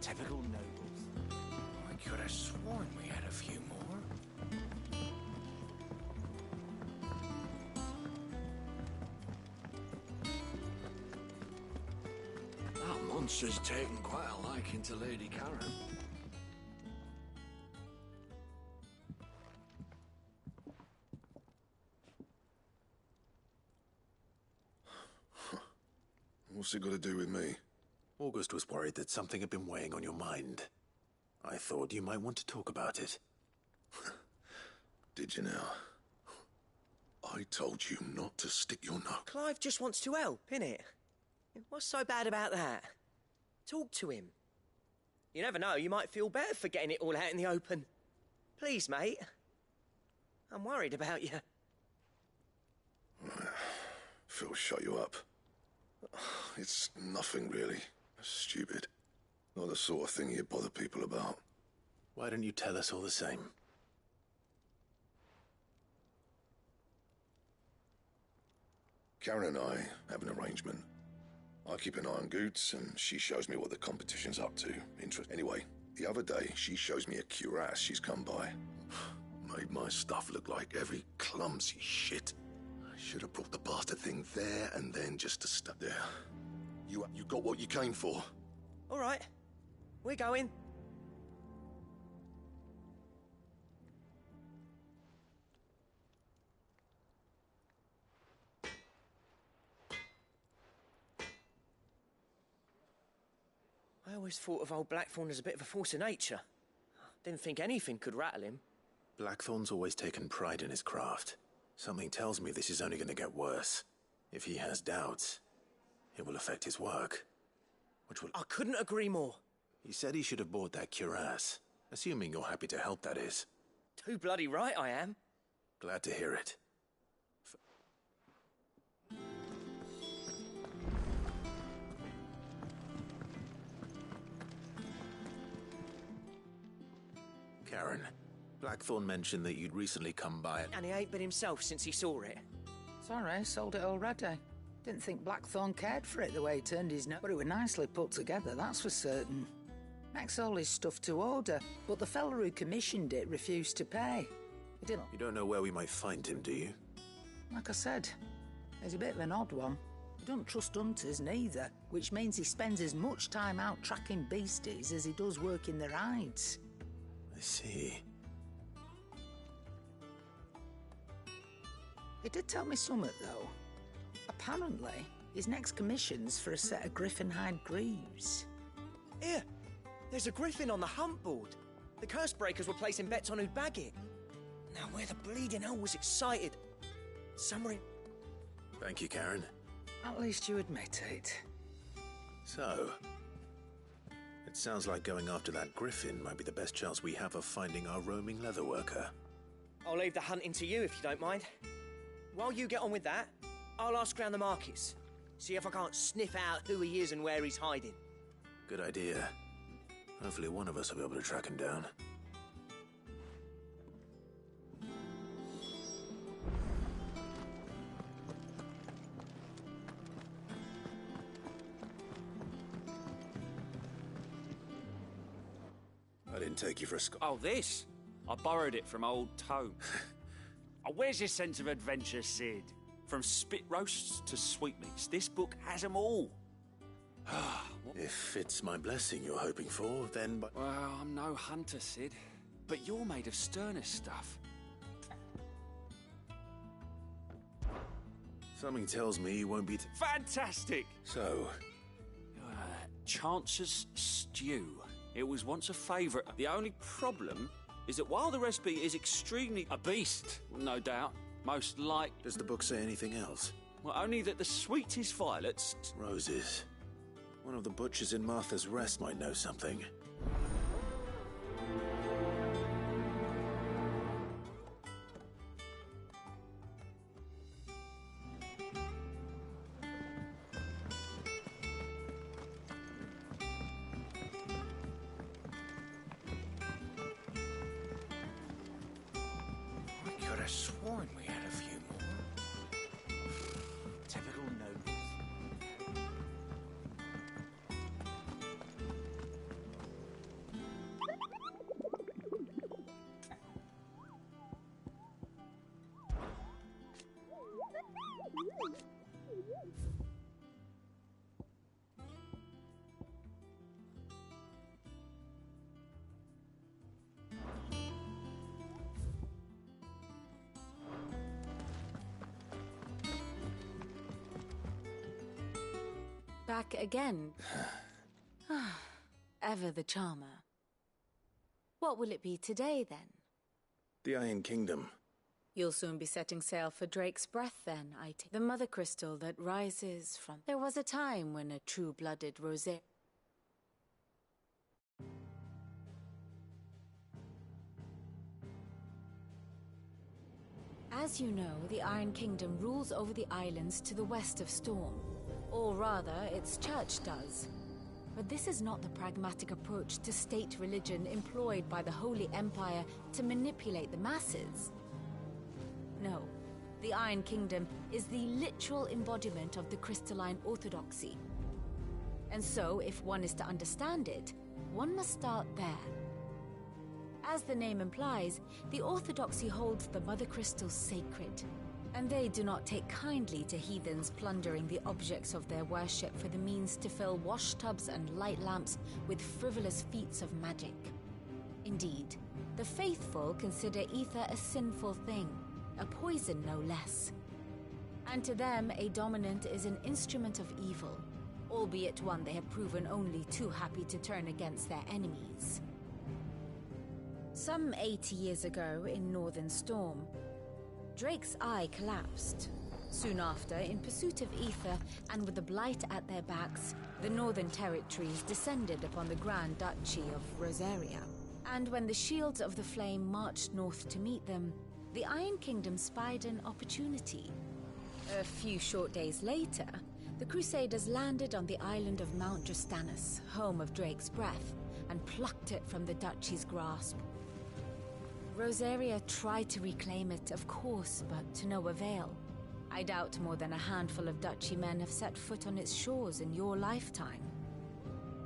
Typical nobles. I could have sworn we had a few more. That monster's taken quite a liking to Lady Karen. What's it got to do with me? August was worried that something had been weighing on your mind. I thought you might want to talk about it. Did you now? I told you not to stick your nose. Clive just wants to help, innit? What's so bad about that? Talk to him. You never know, you might feel better for getting it all out in the open. Please, mate. I'm worried about you. Phil shut you up. It's nothing, really. Stupid. Not the sort of thing you bother people about. Why don't you tell us all the same? Karen and I have an arrangement. I keep an eye on Goots, and she shows me what the competition's up to. Anyway, the other day, she shows me a cuirass she's come by. Made my stuff look like every clumsy shit. I should have brought the bastard thing there and then just to stop there. You got what you came for. All right. We're going. I always thought of old Blackthorn as a bit of a force of nature. Didn't think anything could rattle him. Blackthorn's always taken pride in his craft. Something tells me this is only going to get worse. If he has doubts, it will affect his work. Which will... I couldn't agree more. He said he should have bought that cuirass. Assuming you're happy to help, that is. Too bloody right I am. Glad to hear it. Karen, Blackthorn mentioned that you'd recently come by And he ain't been himself since he saw it. Sorry, sold it already. Didn't think Blackthorn cared for it the way he turned his nose, but it was nicely put together, that's for certain. Makes all his stuff to order, but the fella who commissioned it refused to pay. He didn't... You don't know where we might find him, do you? Like I said, he's a bit of an odd one. He don't trust hunters neither, which means he spends as much time out tracking beasties as he does working their hides. I see. He did tell me something, though. Apparently, his next commission's for a set of griffin hide greaves. Here, there's a griffin on the hunt board. The curse breakers were placing bets on who'd bag it. Now, where the bleeding hell was excited? Somewhere in... Thank you, Karen. At least you admit it. So, it sounds like going after that griffin might be the best chance we have of finding our roaming leatherworker. I'll leave the hunting to you if you don't mind. While you get on with that, I'll ask around the markets. See if I can't sniff out who he is and where he's hiding. Good idea. Hopefully one of us will be able to track him down. I didn't take you for a Oh, this? I borrowed it from old Tome. Oh, where's your sense of adventure, Sid? From spit roasts to sweetmeats, this book has them all. If it's my blessing you're hoping for, then... Well, I'm no hunter, Sid. But you're made of sterner stuff. Something tells me you won't be... Fantastic! So... Chance's Stew. It was once a favourite. The only problem is that while the recipe is extremely... A beast, no doubt. Most like... Does the book say anything else? Well, only that the sweetest violets... Roses. One of the butchers in Martha's Rest might know something. I could have sworn we had a few more. Typical nobles. Back again. Ever the charmer. What will it be today, then? The Iron Kingdom. You'll soon be setting sail for Drake's Breath, then, I take. The mother crystal that rises from... There was a time when a true-blooded Rosé... As you know, the Iron Kingdom rules over the islands to the west of Storm. Or rather, its church does. But this is not the pragmatic approach to state religion employed by the Holy Empire to manipulate the masses. No, the Iron Kingdom is the literal embodiment of the crystalline orthodoxy. And so, if one is to understand it, one must start there. As the name implies, the orthodoxy holds the mother crystals sacred, and they do not take kindly to heathens plundering the objects of their worship for the means to fill washtubs and light lamps with frivolous feats of magic. Indeed, the faithful consider ether a sinful thing, a poison no less. And to them, a dominant is an instrument of evil, albeit one they have proven only too happy to turn against their enemies. Some 80 years ago in Northern Storm, Drake's eye collapsed. Soon after, in pursuit of ether and with the blight at their backs, the Northern Territories descended upon the Grand Duchy of Rosaria. And when the Shields of the Flame marched north to meet them, the Iron Kingdom spied an opportunity. A few short days later, the Crusaders landed on the island of Mount Drastanus, home of Drake's Breath, and plucked it from the Duchy's grasp. Rosaria tried to reclaim it, of course, but to no avail. I doubt more than a handful of Duchy men have set foot on its shores in your lifetime.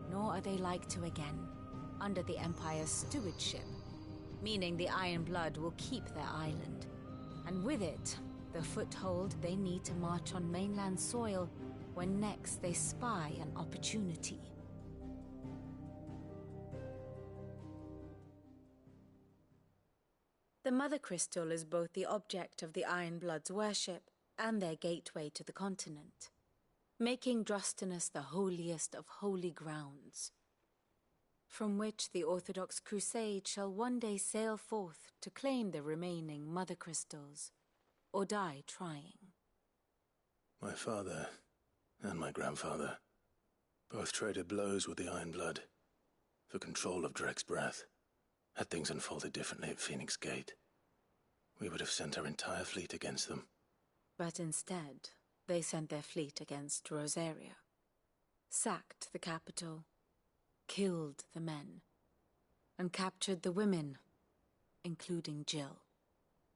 Nor are they like to again, under the Empire's stewardship, meaning the Iron Blood will keep their island, and with it, the foothold they need to march on mainland soil when next they spy an opportunity. The Mother Crystal is both the object of the Iron Blood's worship and their gateway to the continent, making Drastanus the holiest of holy grounds, from which the Orthodox Crusade shall one day sail forth to claim the remaining Mother Crystals, or die trying. My father and my grandfather both traded blows with the Iron Blood for control of Drake's Breath. Had things unfolded differently at Phoenix Gate, we would have sent our entire fleet against them. But instead, they sent their fleet against Rosaria, sacked the capital, killed the men, and captured the women, including Jill.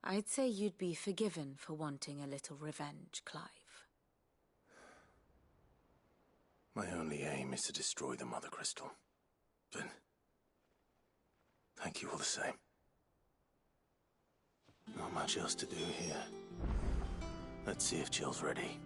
I'd say you'd be forgiven for wanting a little revenge, Clive. My only aim is to destroy the Mother Crystal. But thank you all the same. Not much else to do here. Let's see if Jill's ready.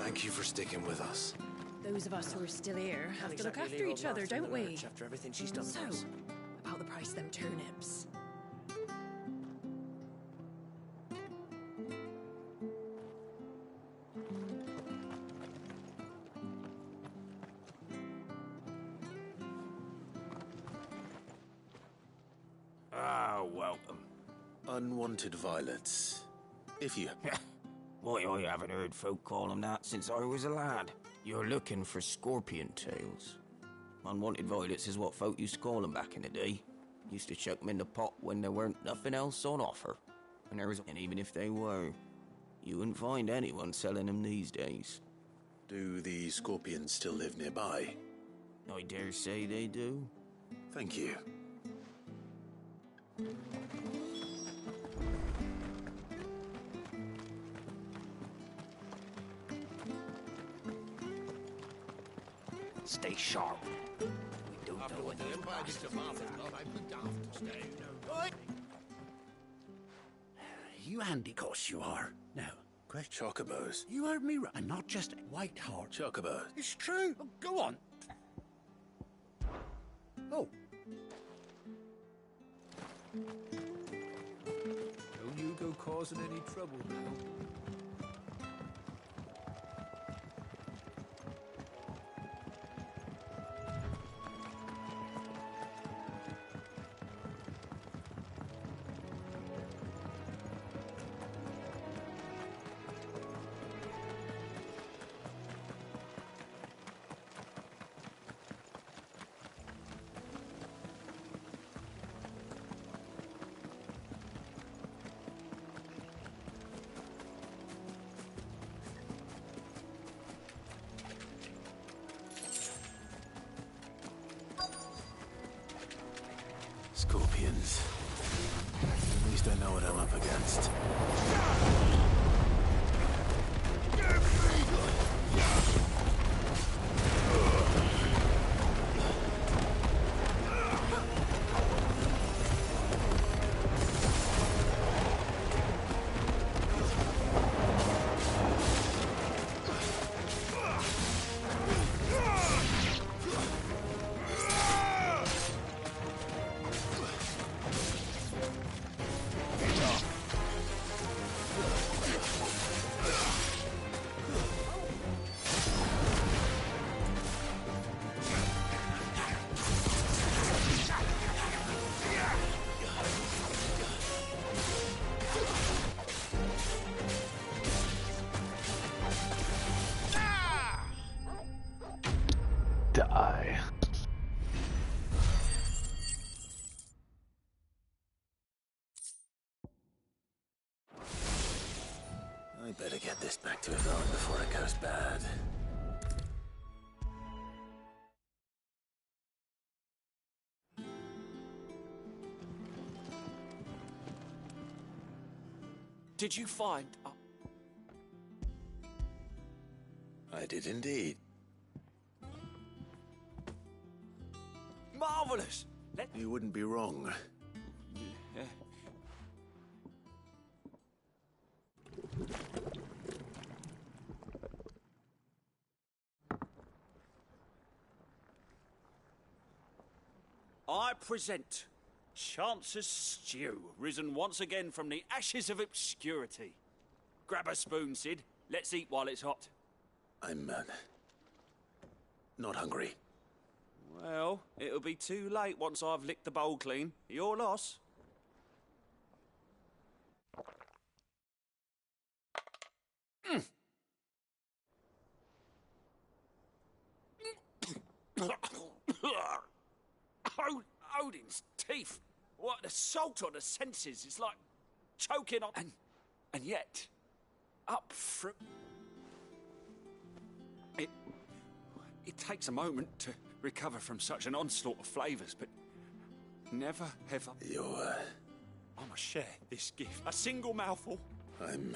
Thank you for sticking with us. Those of us who are still here have to look Exactly after leave each old other, Martha in don't the we? lurch after everything she's done So, for us. about the price of them turnips. Ah, welcome. Unwanted violets. If you... Why, I haven't heard folk call them that since I was a lad. You're looking for scorpion tails. Unwanted violets is what folk used to call them back in the day. Used to chuck them in the pot when there weren't nothing else on offer. And even if they were, you wouldn't find anyone selling them these days. Do the scorpions still live nearby? I dare say they do. Thank you. Stay sharp. We don't know what those You handy course you are. Now, question. Chocobos. You heard me right. I'm not just white hart. Chocobos. It's true. Oh, go on. Oh. Don't you go causing any trouble now. Scorpions. At least I know what I'm up against. Die. I better get this back to Yvonne before it goes bad. Did you find... I did indeed. Marvellous! You wouldn't be wrong. I present Chance's Stew, risen once again from the ashes of obscurity. Grab a spoon, Sid. Let's eat while it's hot. I'm, not hungry. Well, it'll be too late once I've licked the bowl clean. Your loss. Odin's teeth. What, the salt on the senses. It's like choking on... And yet, up through... It takes a moment to recover from such an onslaught of flavours, but never ever... I must share this gift. A single mouthful. I'm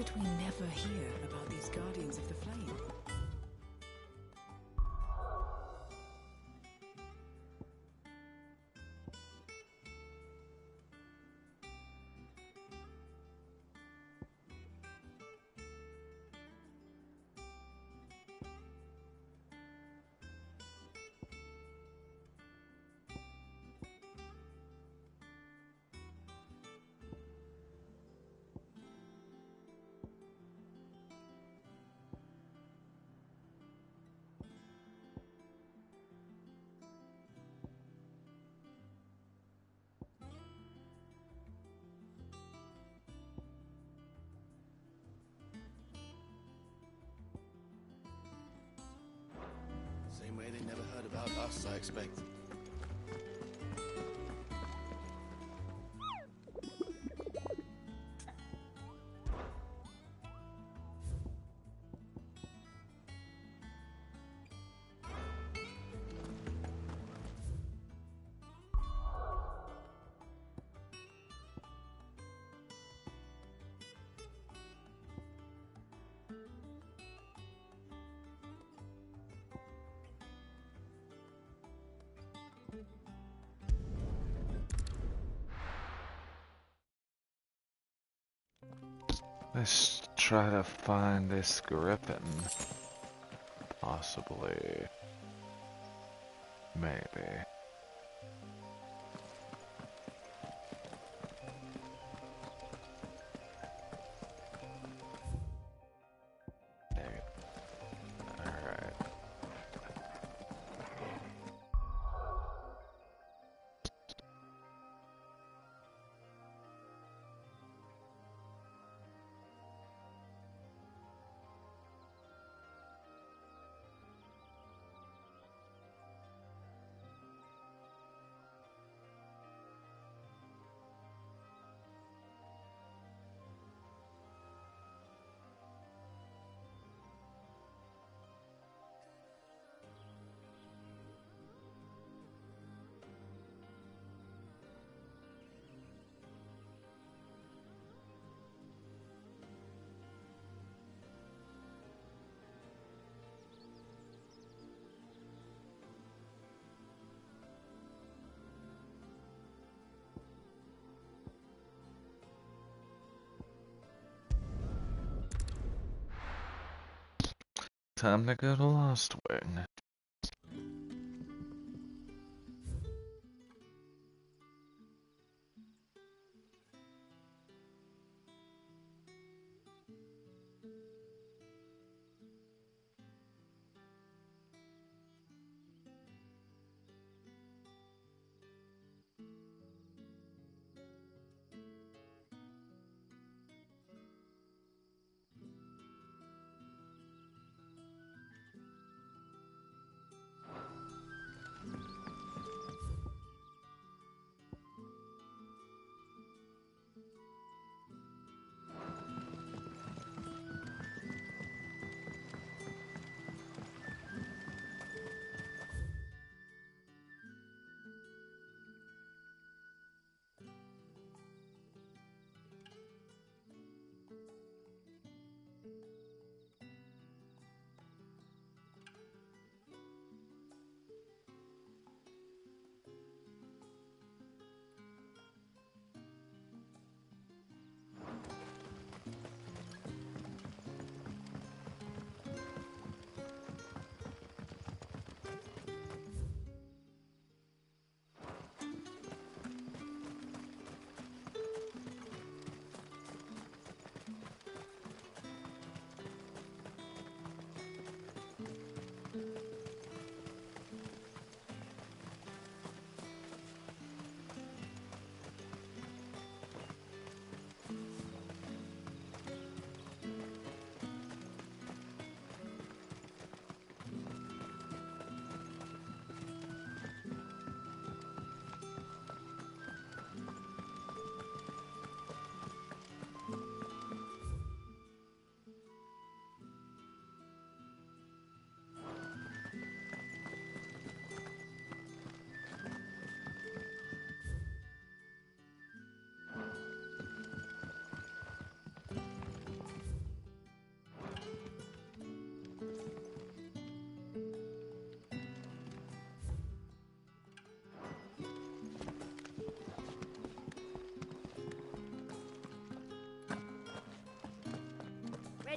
did we never hear about these Guardians of the Flame? Same way they never heard about us, I expect. Let's try to find this griffin. Possibly. Maybe. Alright. Time to go to Lost Wing.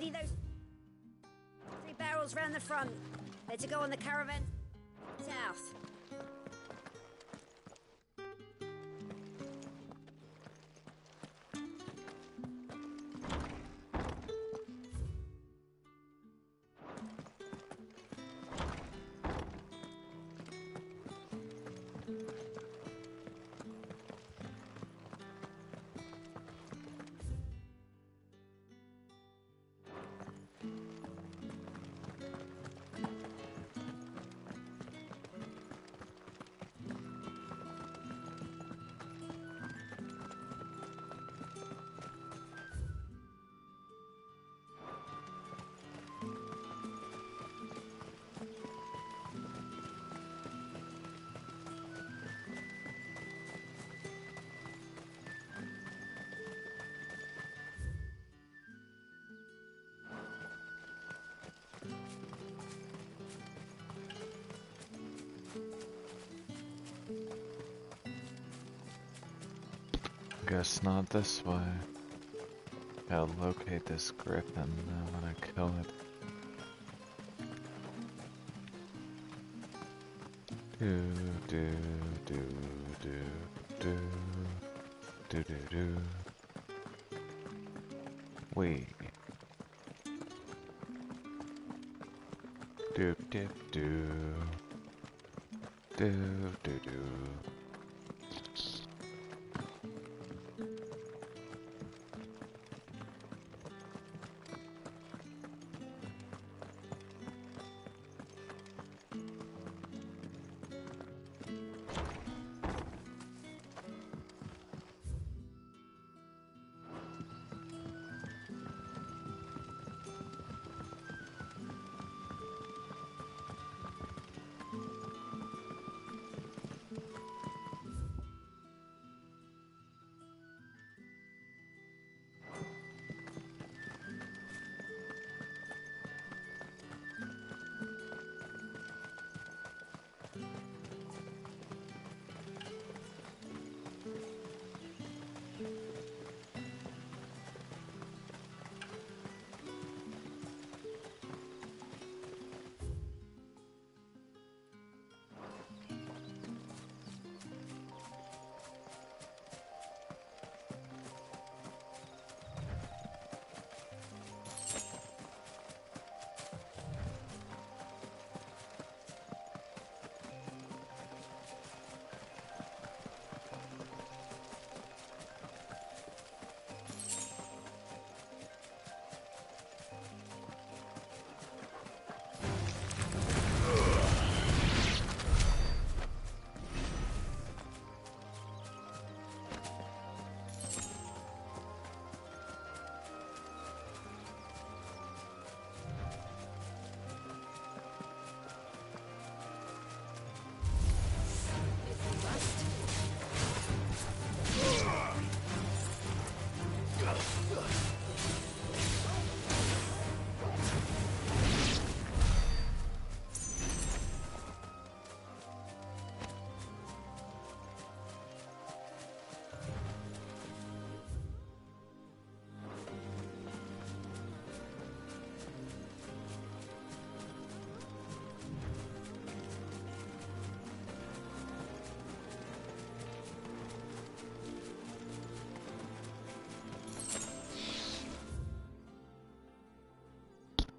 Steady those 3 barrels round the front. They're to go on the caravan south. Guess not this way. Gotta locate this griffin. I wanna kill it. Do do do do do do do do. Wait. Do do do do do do.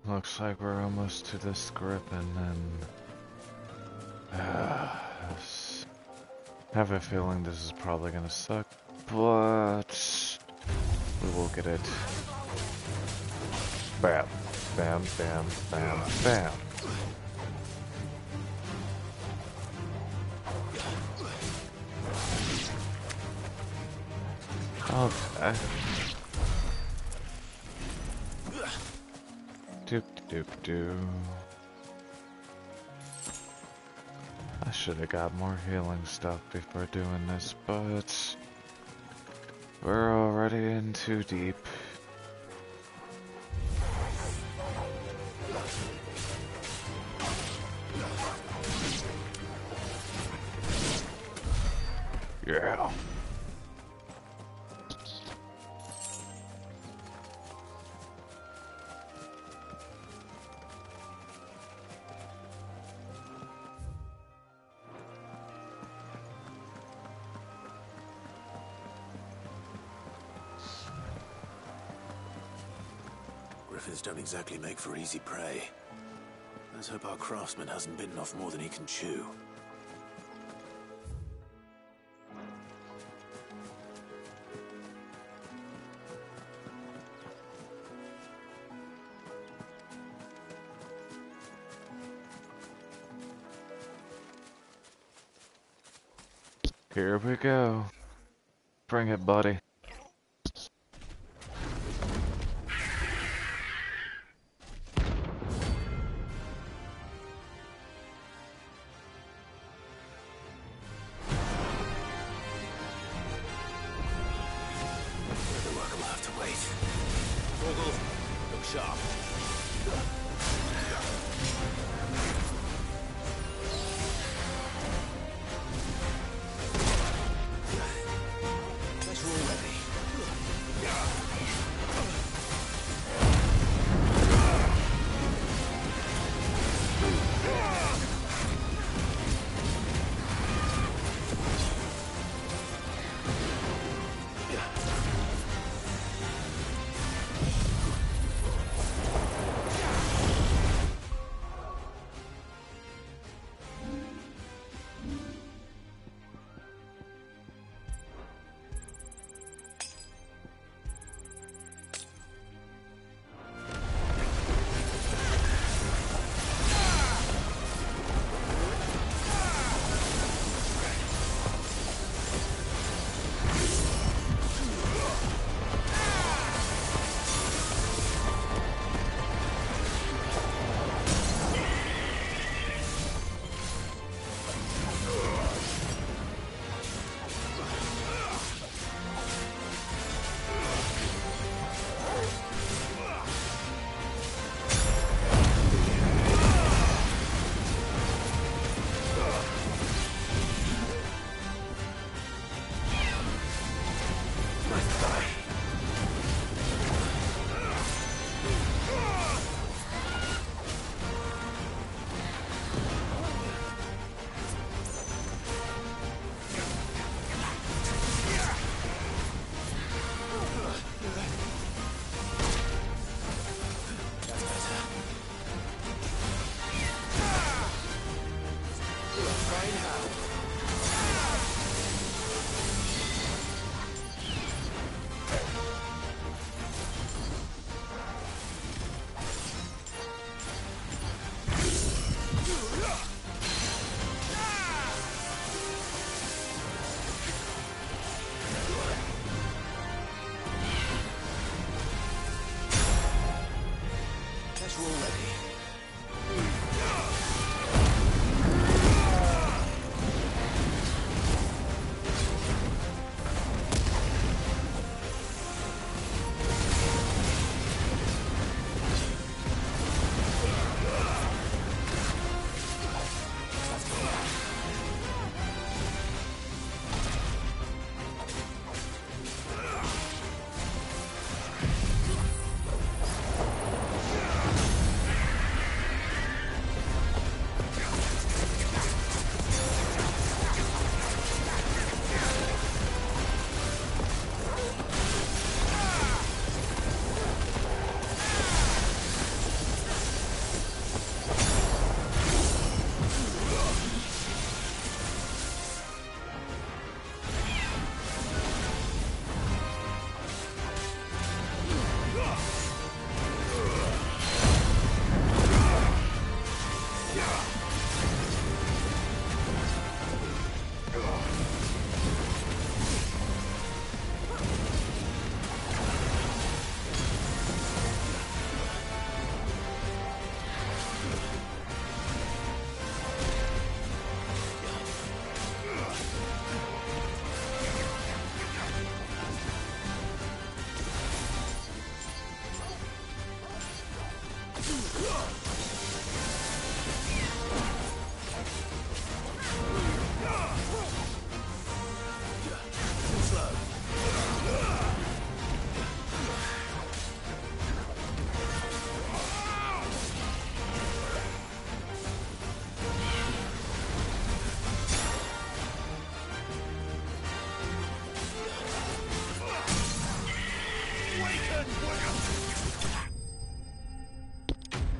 Looks like we're almost to this griffin, and have a feeling this is probably gonna suck, but we will get it. Bam, bam, bam, bam, bam. Okay. Doop doop doo. I should have got more healing stuff before doing this, but we're already in too deep. Yeah. griffins don't exactly make for easy prey. Let's hope our craftsman hasn't bitten off more than he can chew. Here we go. Bring it, buddy.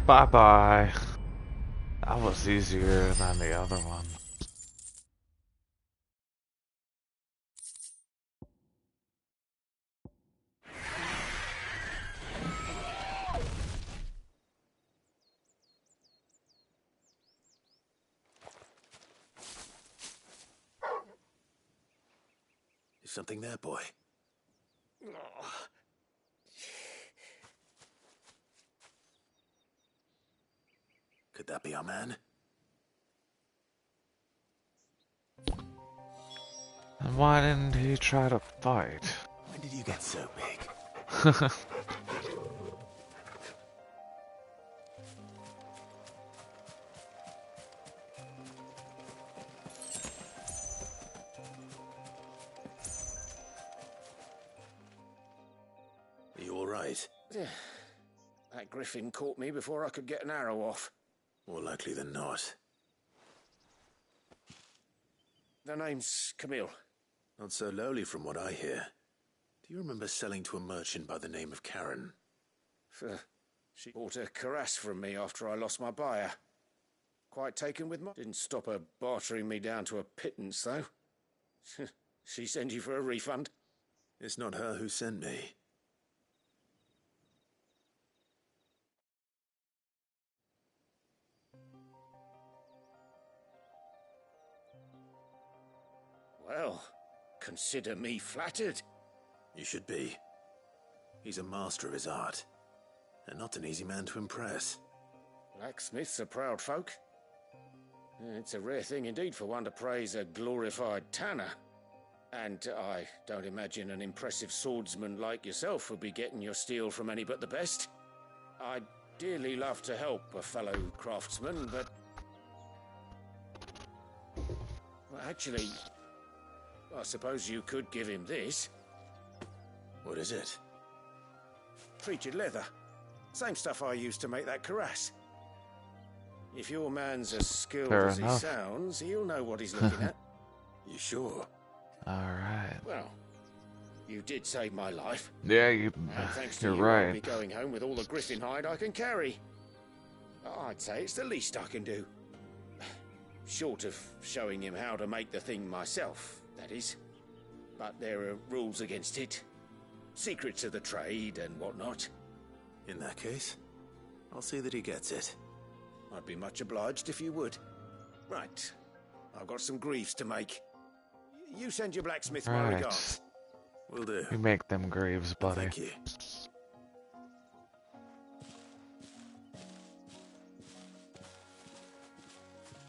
Bye-bye. That was easier than the other one. Is something there, boy? Could that be our man? And why didn't he try to fight? When did you get so big? Are you all right? That griffin caught me before I could get an arrow off. More likely than not. The name's Camille. Not so lowly from what I hear. Do you remember selling to a merchant by the name of Karen? She bought a cuirass from me after I lost my buyer. Quite taken with Didn't stop her bartering me down to a pittance, though. She sent you for a refund? It's not her who sent me. Well, consider me flattered. You should be. He's a master of his art, and not an easy man to impress. Blacksmiths are proud folk. It's a rare thing indeed for one to praise a glorified tanner. And I don't imagine an impressive swordsman like yourself would be getting your steel from any but the best. I'd dearly love to help a fellow craftsman, but... Well, actually, I suppose you could give him this. What is it? Treated leather. Same stuff I used to make that cuirass. If your man's as skilled as he sounds, he'll know what he's looking at. You sure? Alright. Well, you did save my life. Yeah, And thanks to you're you, right. I'll be going home with all the griffin hide I can carry. I'd say it's the least I can do. Short of showing him how to make the thing myself, that is. But there are rules against it. Secrets of the trade and whatnot. In that case, I'll see that he gets it. I'd be much obliged if you would. Right. I've got some greaves to make. You send your blacksmith my Right. regards. Will do. You make them greaves, buddy. Thank you.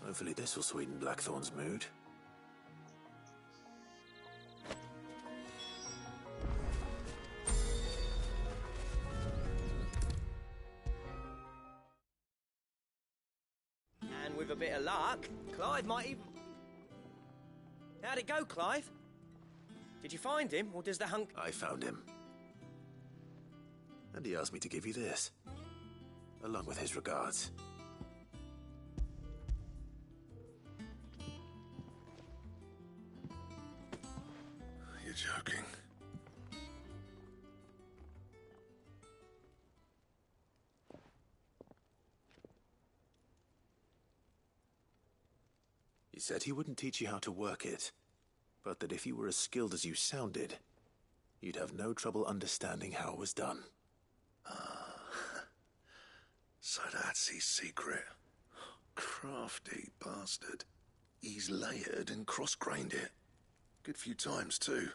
Hopefully this will sweeten Blackthorn's mood. And with a bit of luck, Clive might even... How'd it go, Clive? Did you find him, or does the hunk... I found him. And he asked me to give you this, along with his regards. You're joking. He said he wouldn't teach you how to work it, but that if you were as skilled as you sounded, you'd have no trouble understanding how it was done. So that's his secret. Crafty bastard. He's layered and cross-grained it. Good few times, too.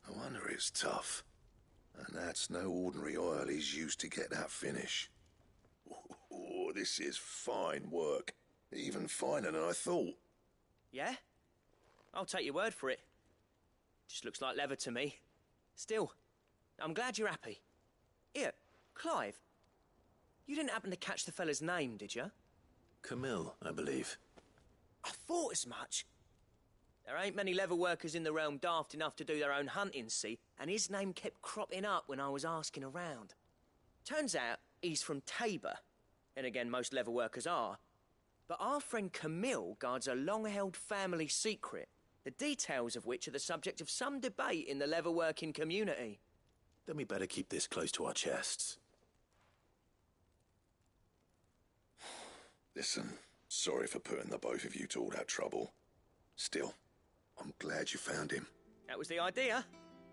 I wonder it's tough. And that's no ordinary oil he's used to get that finish. Oh, this is fine work. Even finer than I thought. Yeah? I'll take your word for it. Just looks like leather to me. Still, I'm glad you're happy. Here, Clive. You didn't happen to catch the fella's name, did you? Camille, I believe. I thought as much. There ain't many leather workers in the realm daft enough to do their own hunting, see? And his name kept cropping up when I was asking around. Turns out he's from Tabor. And again, most leather workers are. But our friend Camille guards a long-held family secret, the details of which are the subject of some debate in the leather-working community. Then we better keep this close to our chests. Listen, sorry for putting the both of you to all that trouble. Still, I'm glad you found him. That was the idea.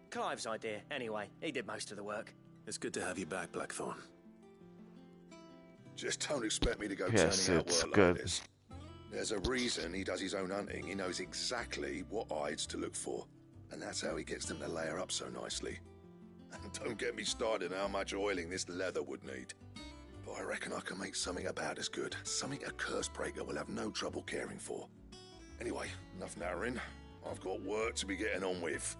Clive's idea, anyway. He did most of the work. It's good to have you back, Blackthorn. Just don't expect me to go Yes, turning out it's work good. like this. There's a reason he does his own hunting. He knows exactly what hides to look for. And that's how he gets them to layer up so nicely. And don't get me started on how much oiling this leather would need. But I reckon I can make something about as good. Something a Cursebreaker will have no trouble caring for. Anyway, enough narrowing. I've got work to be getting on with.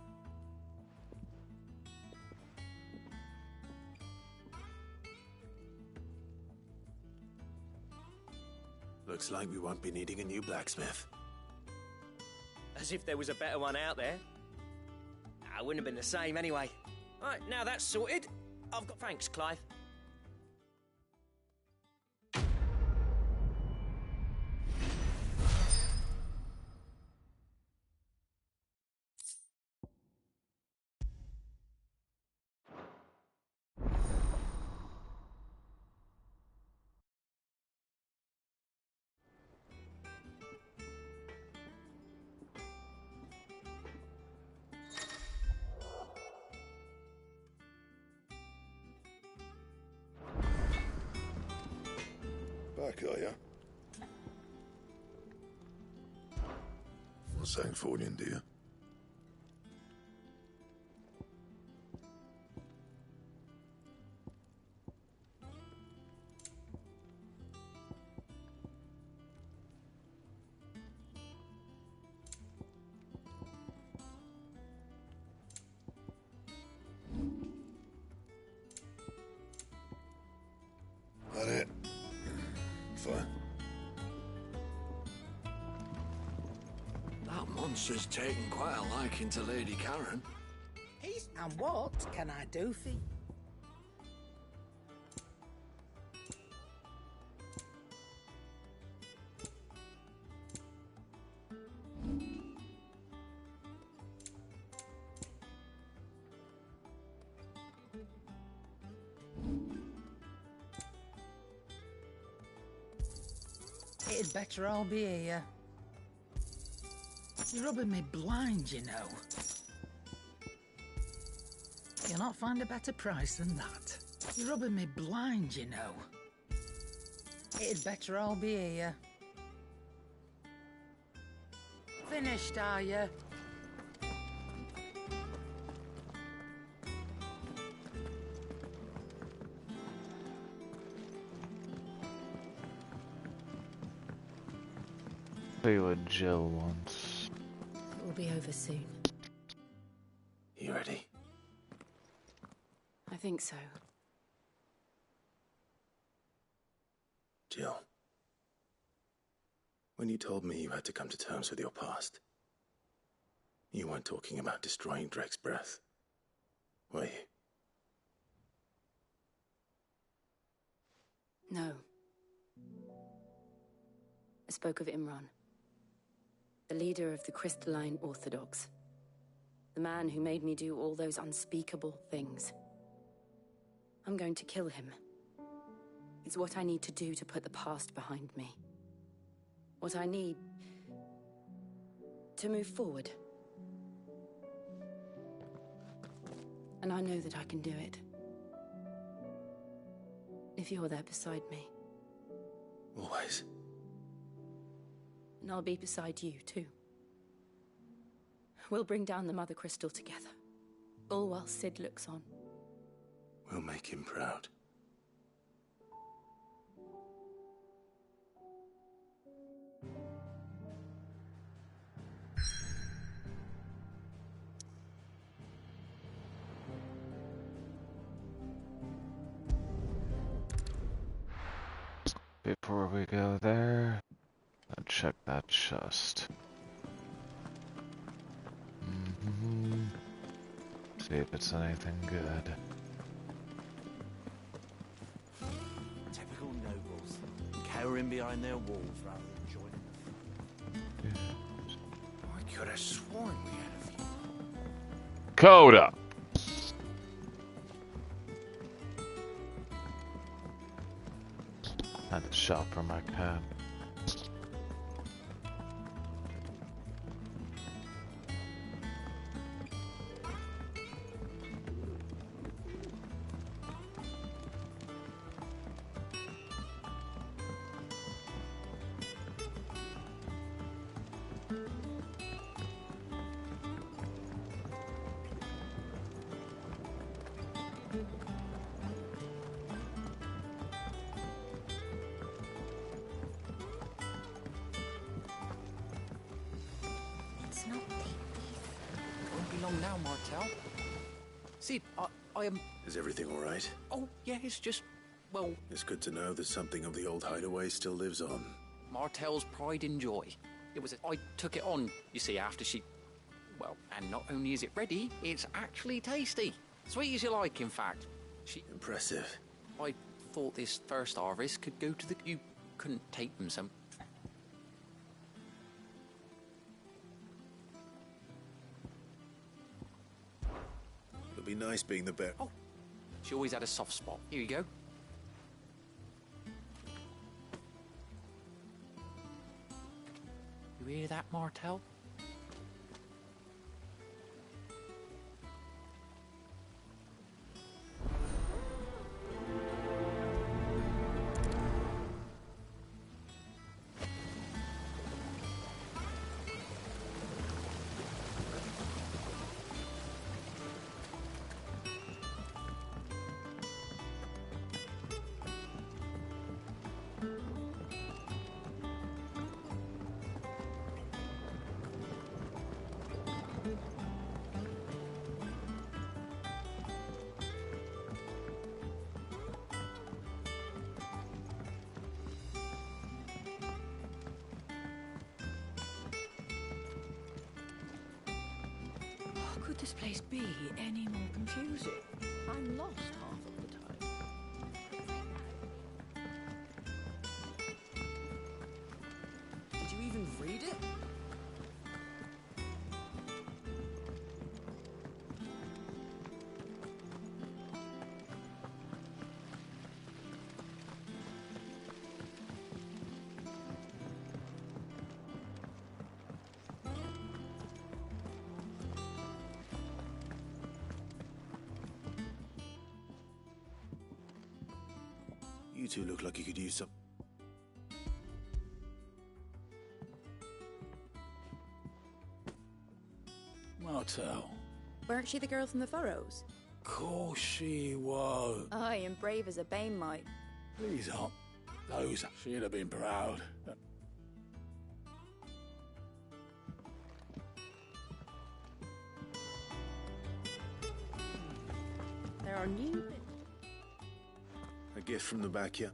Looks like we won't be needing a new blacksmith. As if there was a better one out there. I wouldn't have been the same anyway. Right, now that's sorted. I've got... Thanks, Clive. Back, are ya? What's saying for you, dear? That it? Fine. That monster's taken quite a liking to Lady Karen. And what can I do for you? It'd better all be here. You're rubbing me blind, you know. You'll not find a better price than that. You're rubbing me blind, you know. It'd better all be here. Finished, are you? Play with Jill once. It will be over soon. You ready? I think so. Jill. When you told me you had to come to terms with your past, you weren't talking about destroying Drake's breath, were you? No. I spoke of Imran, the leader of the Crystalline Orthodox. The man who made me do all those unspeakable things. I'm going to kill him. It's what I need to do to put the past behind me. What I need to move forward. And I know that I can do it. If you're there beside me. Always. And I'll be beside you, too. We'll bring down the Mother Crystal together. All while Sid looks on. We'll make him proud. Before we go there, let's check that chest. See if it's anything good. Typical nobles, cowering behind their walls rather than joining the front. I could have sworn we had a few. Coda! Had to shop for my cat. along now, Martel. Sid, I am... Is everything all right? Oh, yeah, it's just... well... It's good to know that something of the old hideaway still lives on. Martel's pride and joy. It was... I took it on, you see, after she... Well, and not only is it ready, it's actually tasty. Sweet as you like, in fact. She... Impressive. I thought this first harvest could go to the... You couldn't take them some... It'll be nice being the bear. Oh, she always had a soft spot. Here you go. You hear that, Martel? Could this place be any more confusing? I'm lost half of the time. Did you even read it? You two look like you could use some... Martel. Weren't she the girl from the Furrows? Course she was. Aye, and brave as a bane might. Please up. Those, she'd have been proud. There are new... A gift from the backyard.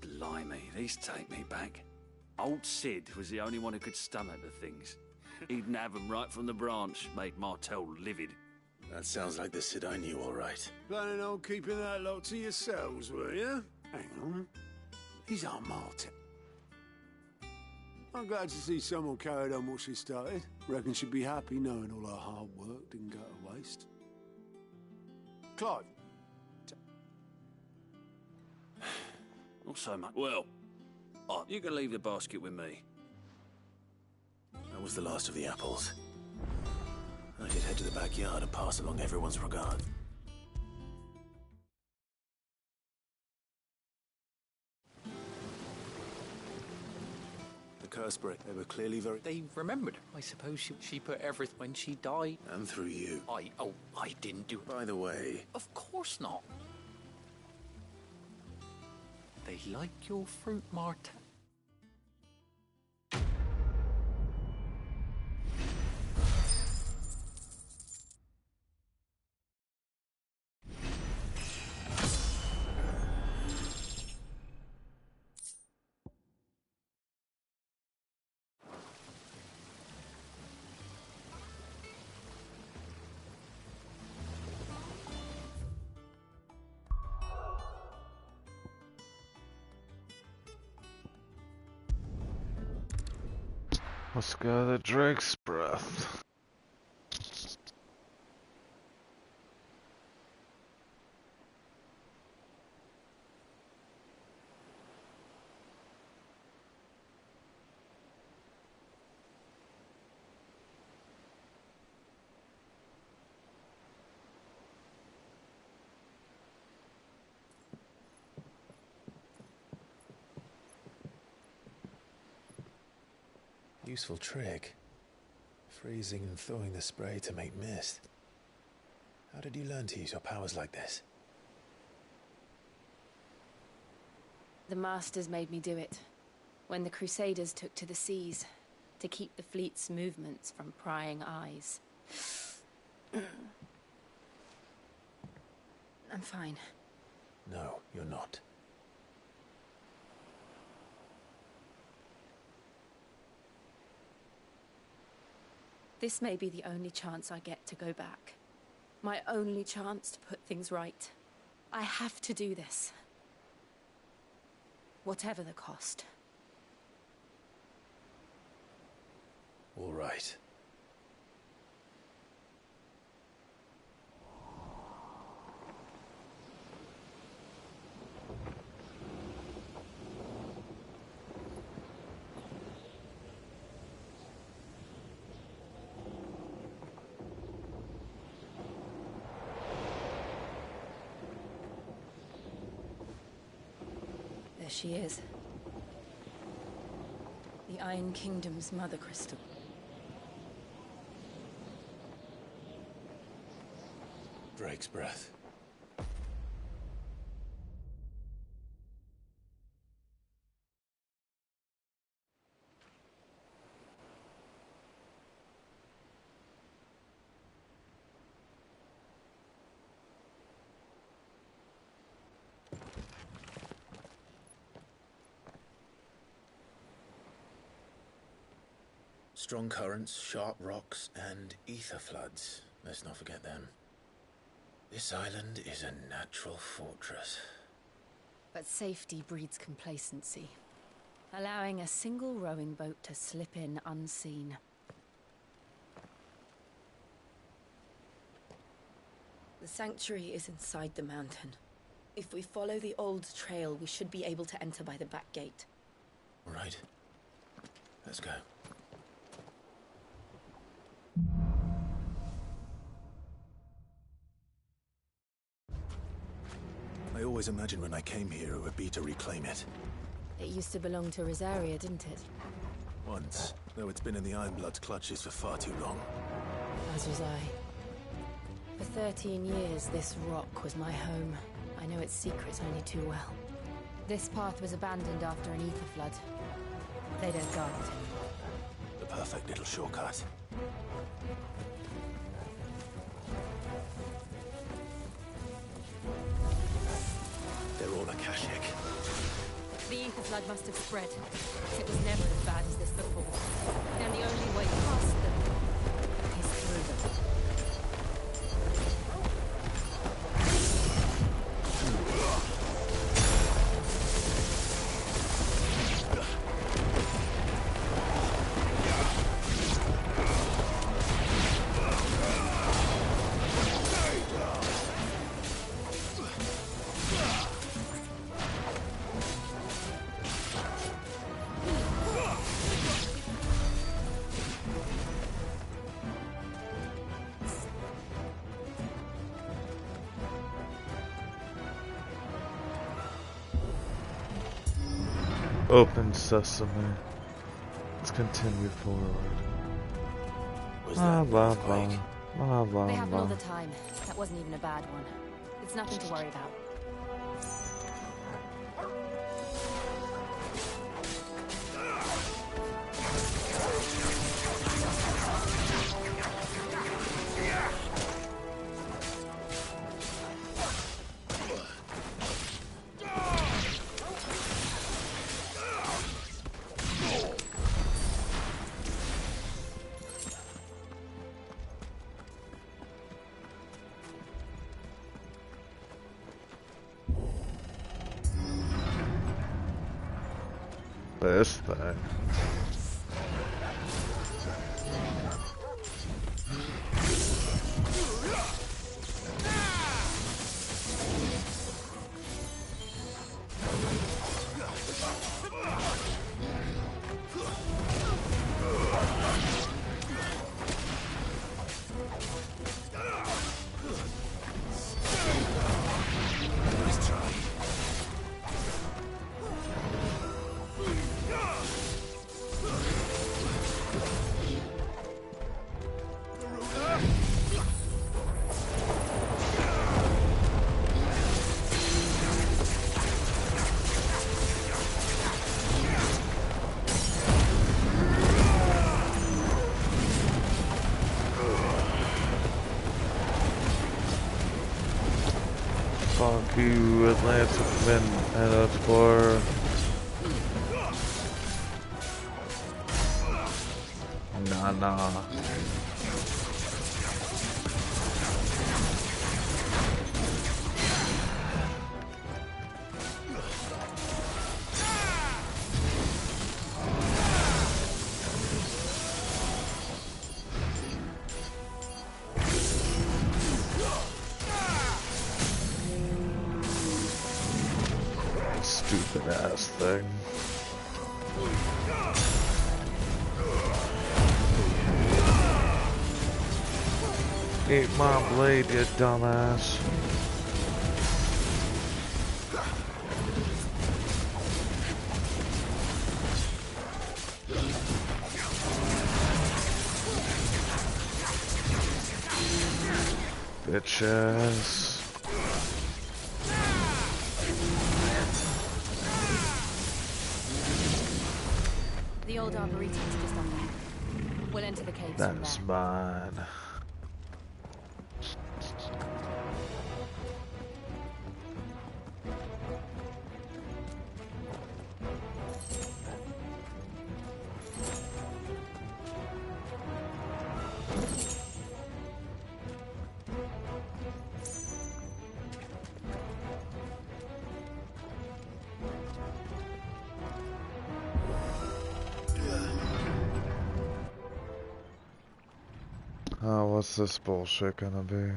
Blimey, these take me back. Old Sid was the only one who could stomach the things. He'd nab 'em right from the branch, made Martel livid. That sounds like the Sid I knew, all right. Planning on keeping that lot to yourselves, were you? Hang on. These aren't Martel. I'm glad to see someone carried on what she started. Reckon she'd be happy knowing all her hard work didn't go to waste. Clive. Not so much. Well, you can leave the basket with me. That was the last of the apples. I should head to the backyard and pass along everyone's regard. The curse break, they were clearly very... They remembered. I suppose she put everything when she died. And through you. I didn't do it. By the way... Of course not. They like your fruit, Marta. Let's go the Drake's Breath. Useful trick. Freezing and thawing the spray to make mist. How did you learn to use your powers like this? The Masters made me do it. When the Crusaders took to the seas, to keep the fleet's movements from prying eyes. I'm fine. No, you're not. This may be the only chance I get to go back. My only chance to put things right. I have to do this. Whatever the cost. All right. There she is. The Iron Kingdom's mother crystal. Drake's breath. Strong currents, sharp rocks, and ether floods. Let's not forget them. This island is a natural fortress. But safety breeds complacency. Allowing a single rowing boat to slip in unseen. The sanctuary is inside the mountain. If we follow the old trail, we should be able to enter by the back gate. All right. Let's go. I always imagined when I came here it would be to reclaim it. It used to belong to Rosaria, didn't it? Once, though it's been in the Ironblood's clutches for far too long. As was I. For 13 years, this rock was my home. I know its secrets only too well. This path was abandoned after an ether flood. They don't guard it anymore. The perfect little shortcut. They're all a Kashik. The ether flood must have spread. It was never as bad as this before. And the only way past them is through them. Open sesame. Let's continue forward. Blah blah blah. Blah blah They happen all blah. the time. That wasn't even a bad one. It's nothing to worry about. This thing. Fuck you, Atlantic men and Explorer. Nah. Stupid ass thing. Eat my blade, you dumbass. Bitches. The old arboretum's just up there. We'll enter the caves from That's there. mine. Oh, what's this bullshit gonna be?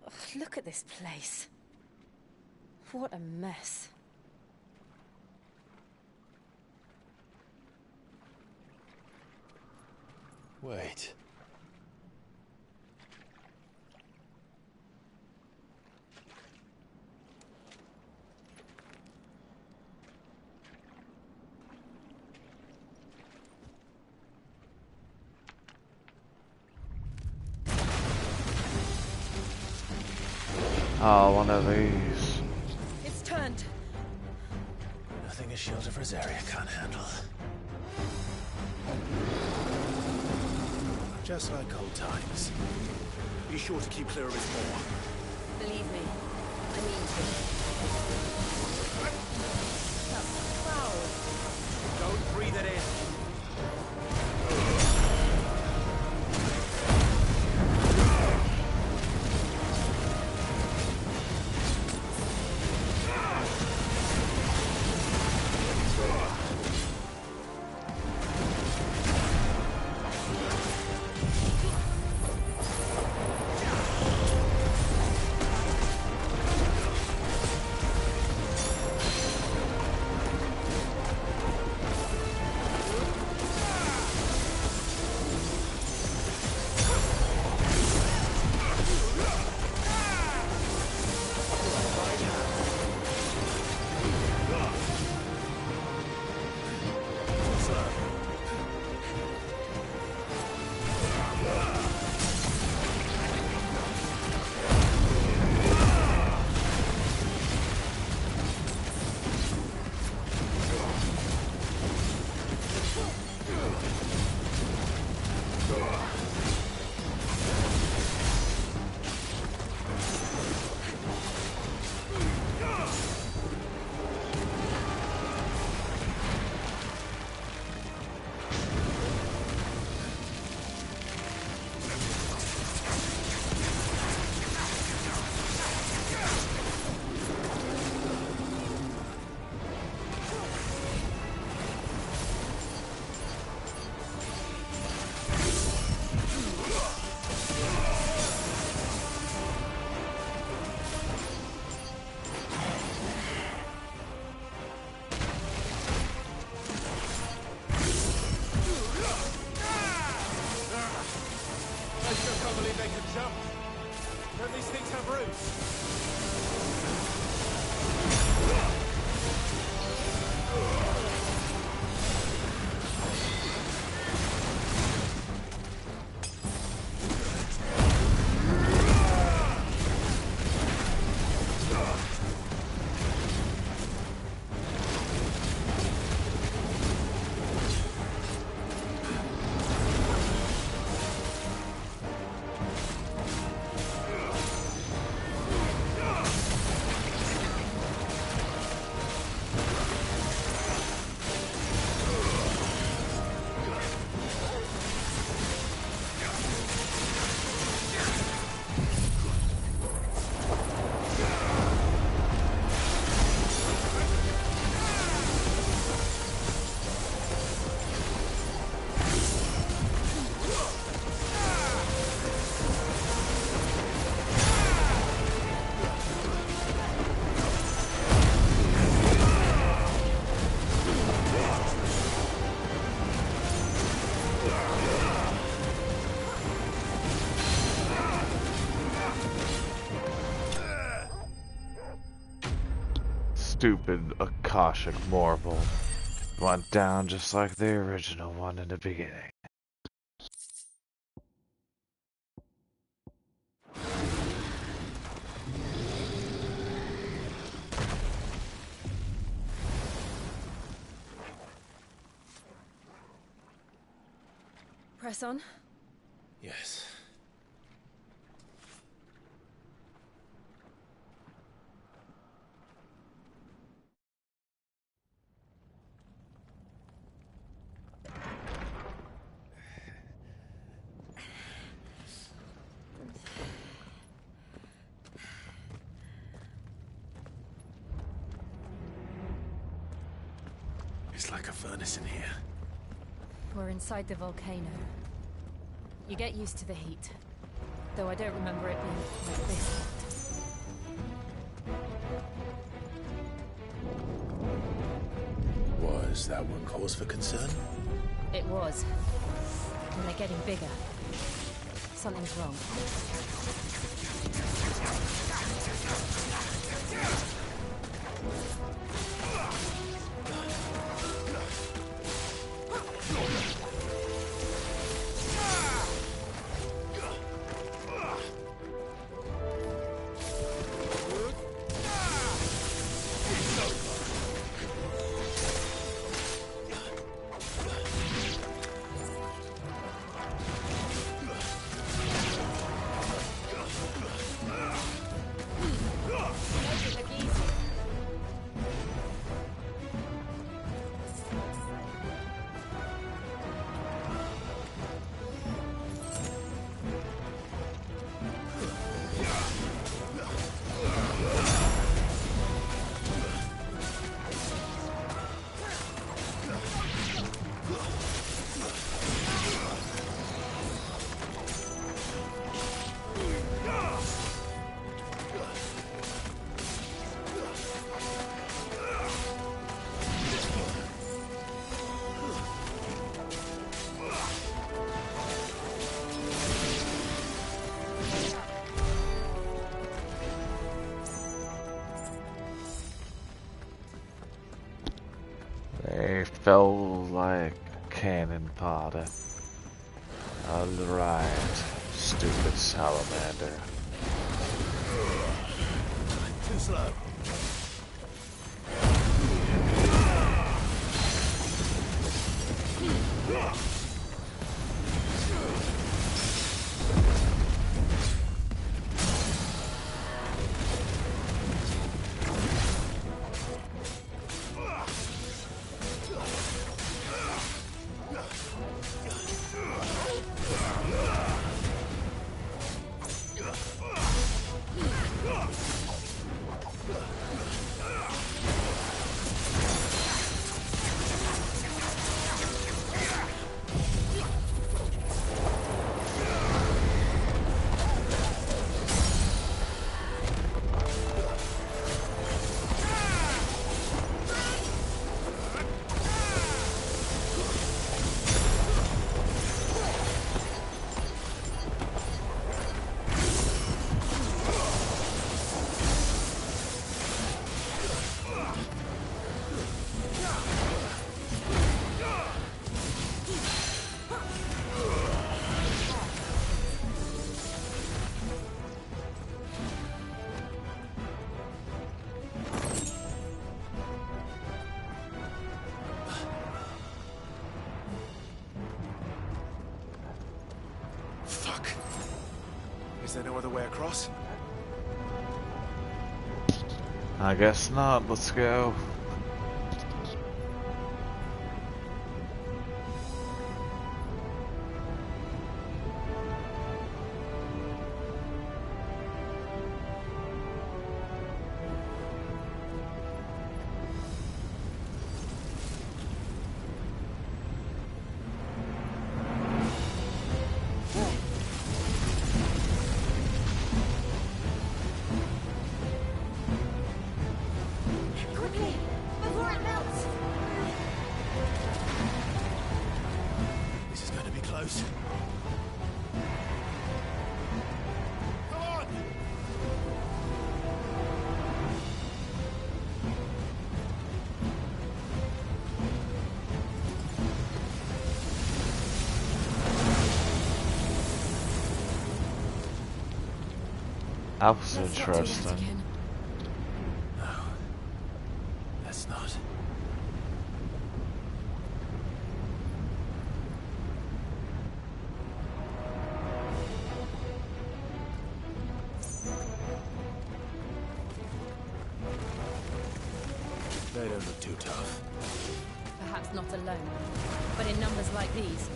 Ugh, look at this place. What a mess. Wait. Oh, one of these. It's turned. Nothing a shield of Rosaria can't handle. Just like old times. Be sure to keep clear of his paw. Believe me, I mean to. That's foul. Don't breathe it in. Don't these things have roots? stupid Akashic Marble went down just like the original one in the beginning. Press on. Yes. It's like a furnace in here. We're inside the volcano. You get used to the heat. Though I don't remember it being like this hot. Was that one cause for concern? It was. And they're getting bigger. Something's wrong. They fell like cannon fodder. Alright, stupid salamander. Too slow. Is there no other way across? I guess not, let's go. That was interesting. No. That's not. They don't look too tough. Perhaps not alone, but in numbers like these.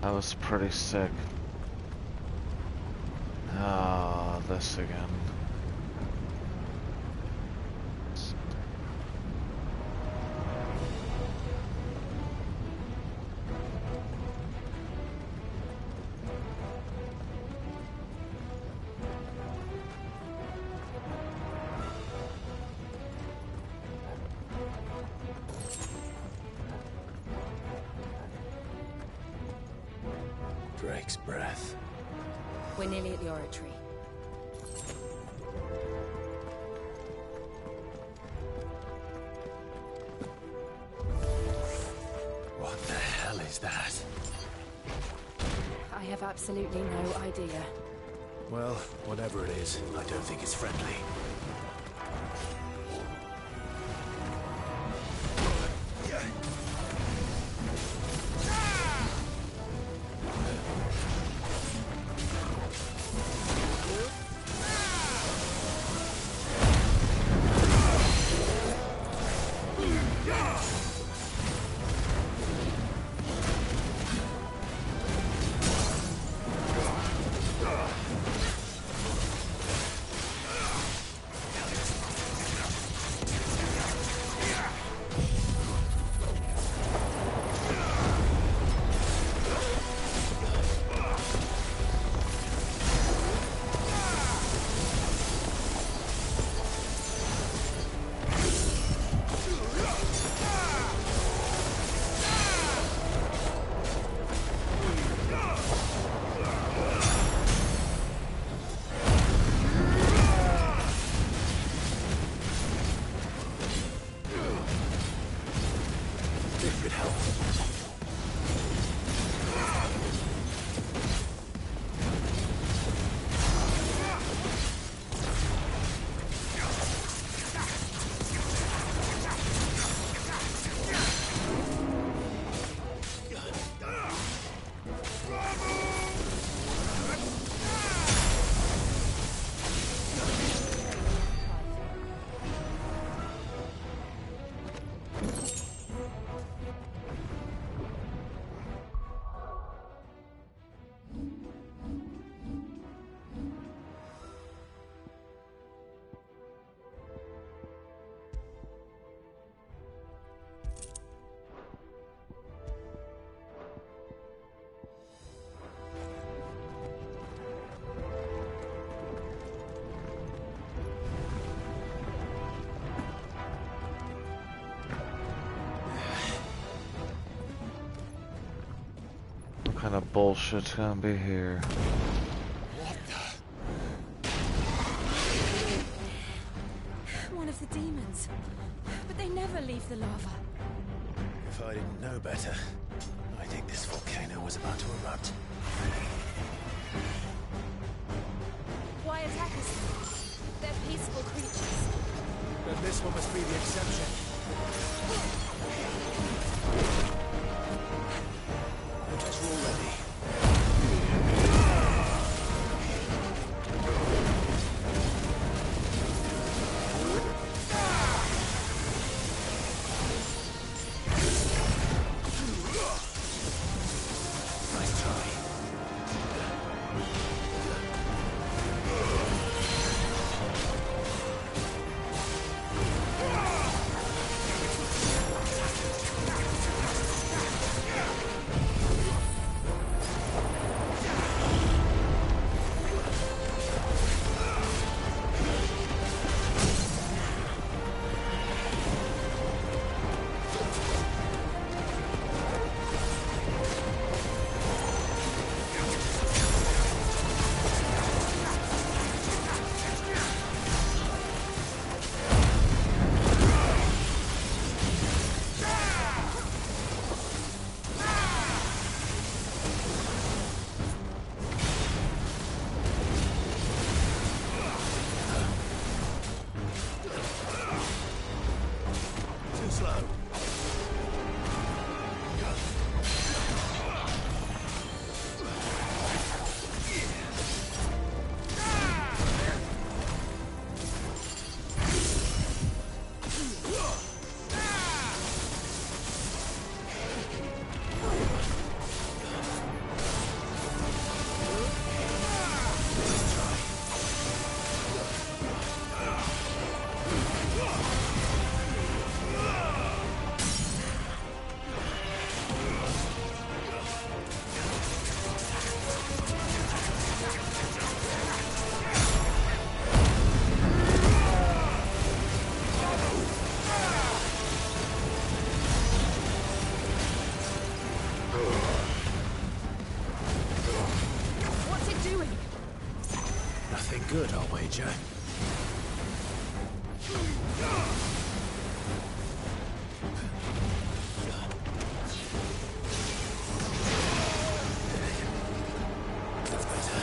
That was pretty sick. Ah, this again. Drake's breath. We're nearly at the oratory. What the hell is that? I have absolutely no idea. Well, whatever it is, I don't think it's friendly. kind of bullshit's gonna be here? What the? One of the demons. But they never leave the lava. If I didn't know better, I think this volcano was about to erupt. Why attack us? They're peaceful creatures. Then this one must be the exception. I guess we're all ready. Nice try. Good, I'll wager. That's better.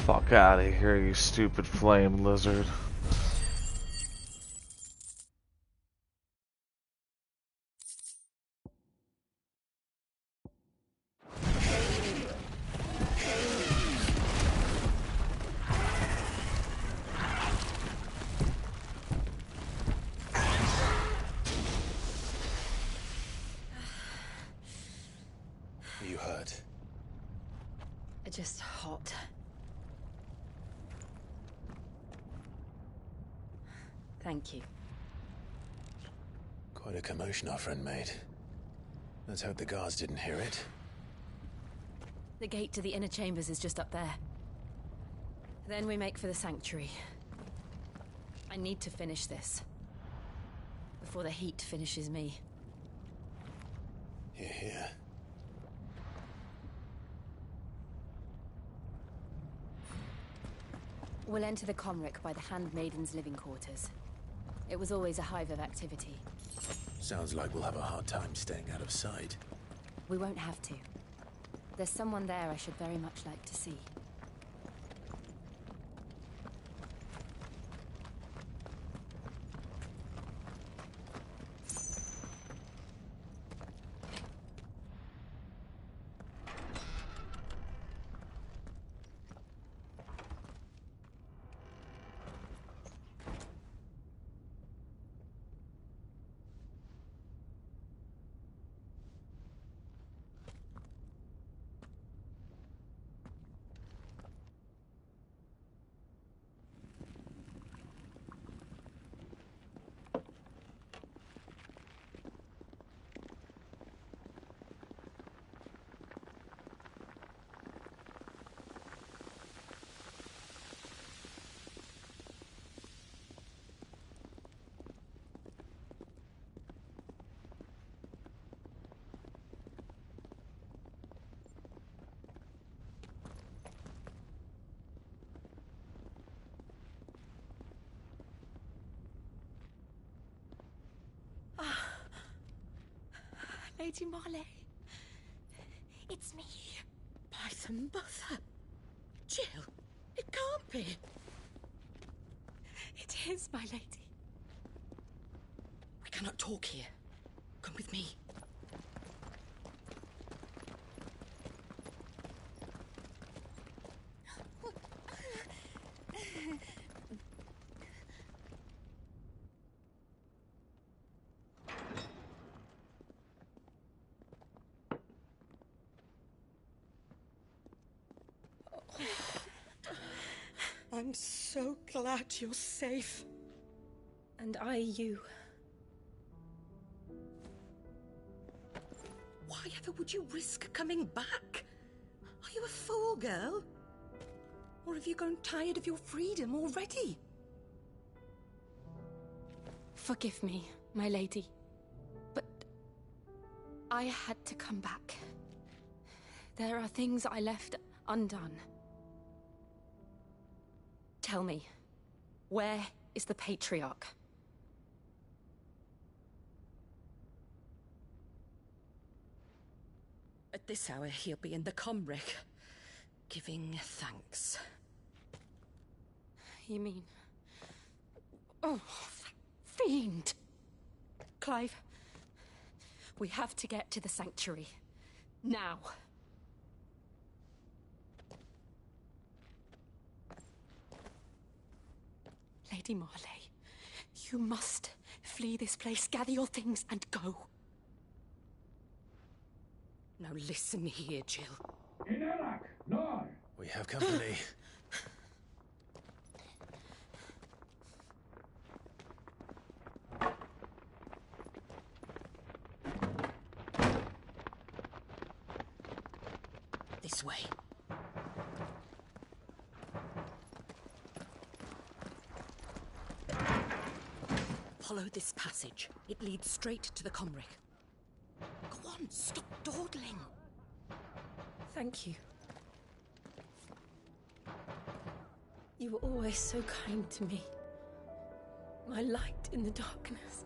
Fuck out of here, you stupid flame lizard. You hurt? Just hot. Thank you. Quite a commotion our friend made. Let's hope the guards didn't hear it. The gate to the inner chambers is just up there. Then we make for the sanctuary. I need to finish this. Before the heat finishes me. Hear, hear. We'll enter the Comric by the Handmaiden's living quarters. It was always a hive of activity. Sounds like we'll have a hard time staying out of sight. We won't have to. There's someone there I should very much like to see. Lady Marley. It's me. By the mother. Jill, it can't be. It is, my lady. We cannot talk here. Come with me. I'm so glad you're safe. And I you. Why ever would you risk coming back? Are you a fool, girl? Or have you grown tired of your freedom already? Forgive me, my lady. But I had to come back. There are things I left undone. Tell me, where is the Patriarch? At this hour, he'll be in the Comric, giving thanks. You mean... Oh, fiend! Clive, we have to get to the sanctuary. Now. Lady Marley, you must flee this place, gather your things, and go. Now listen here, Jill. We have company. This way. Follow this passage. It leads straight to the Comric. Go on, stop dawdling. Thank you. You were always so kind to me. My light in the darkness.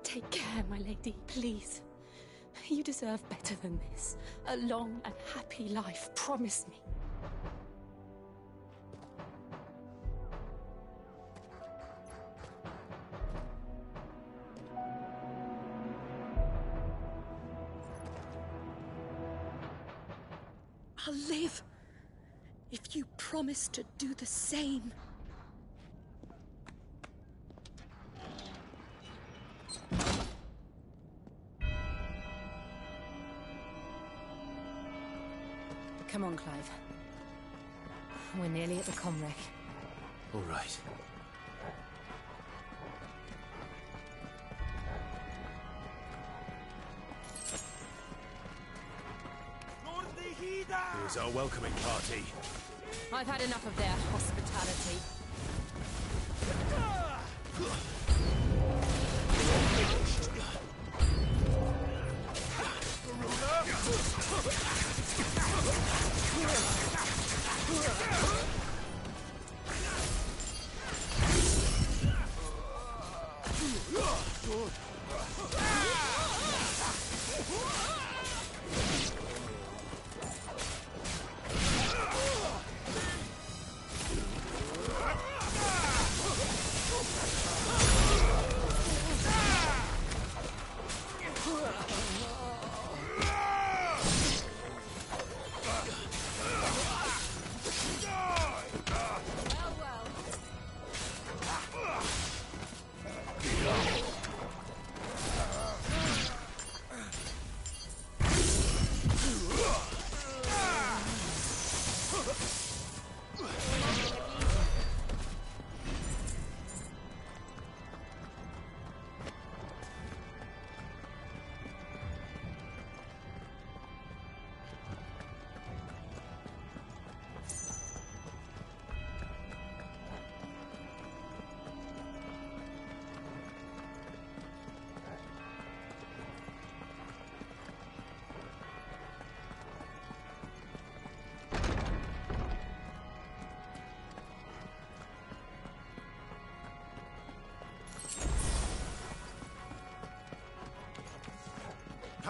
Take care, my lady, please. You deserve better than this. A long and happy life, promise me. I'll live if you promise to do the same. Come on, Clive. We're nearly at the Comric. All right. Here's our welcoming party. I've had enough of their hospitality.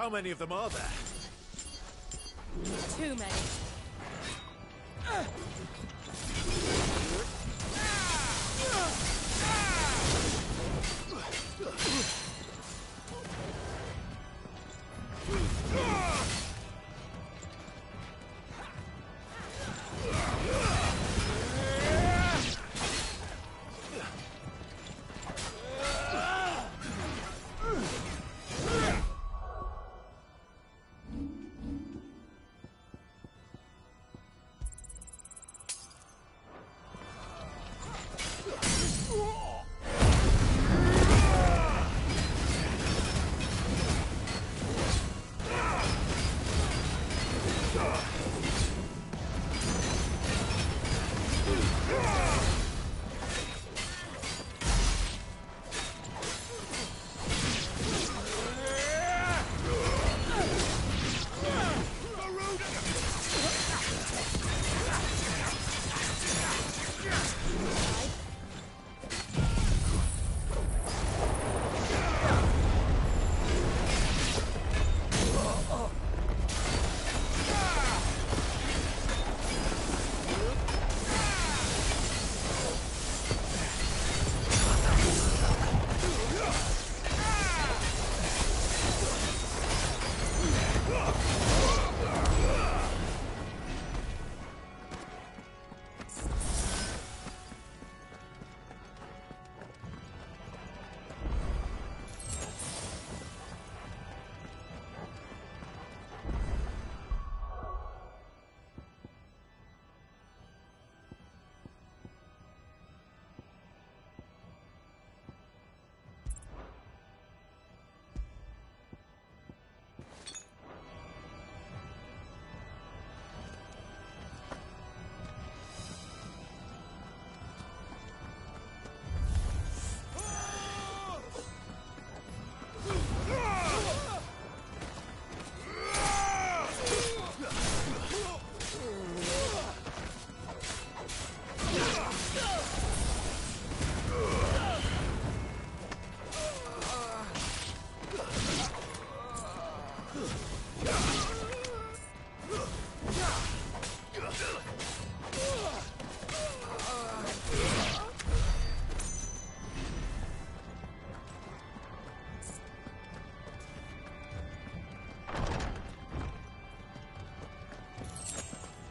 How many of them are there? Too many.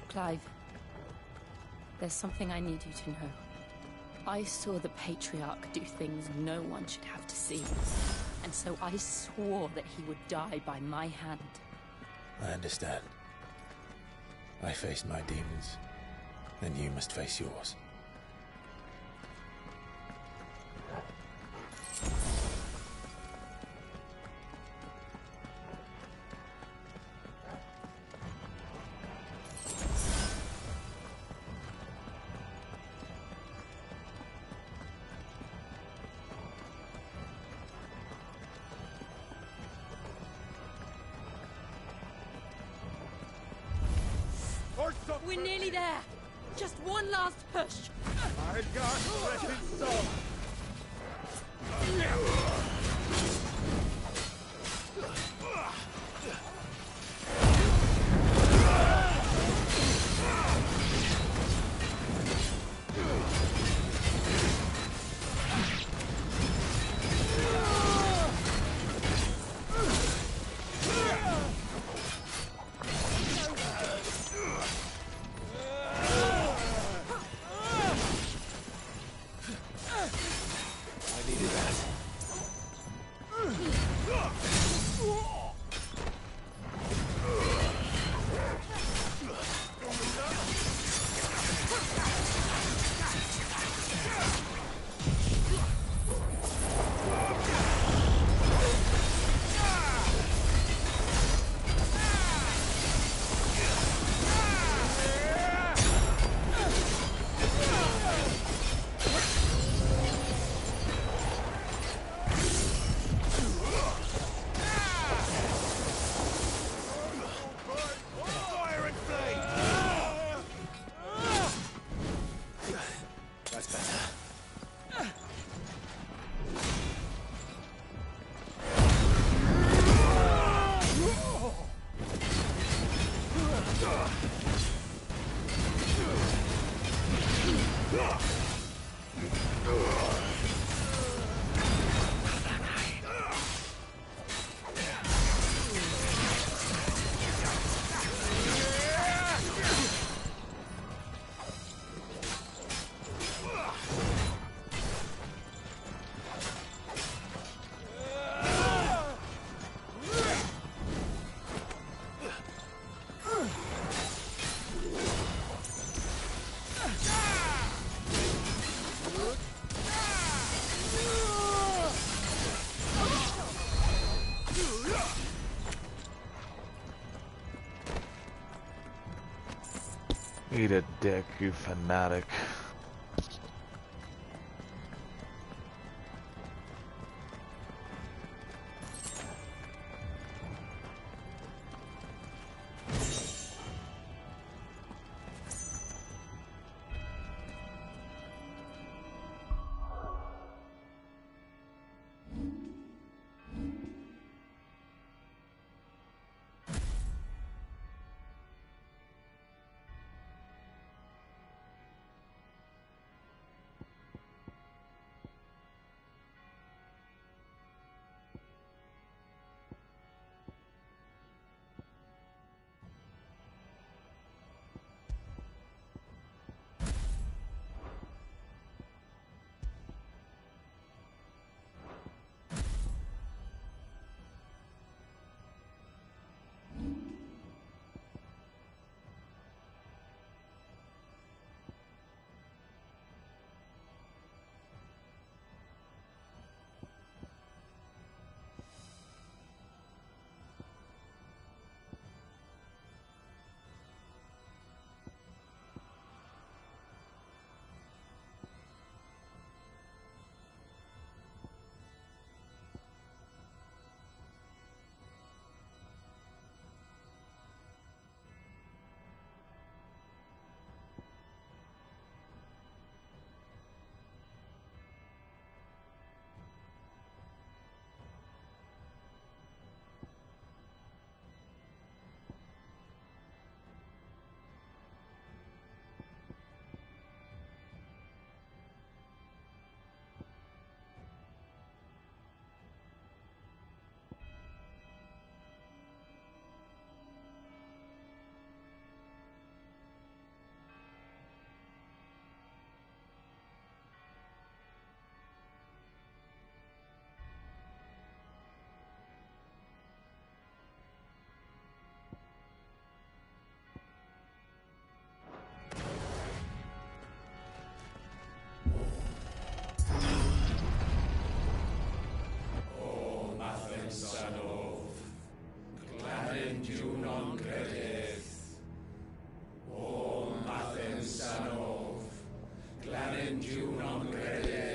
Clive, there's something I need you to know. I saw the Patriarch do things no one should have to see, and so I swore that he would die by my hand. I understand. I faced my demons, then you must face yours. We're nearly there. Just one last push. I got wretched soul. Eat a dick, you fanatic.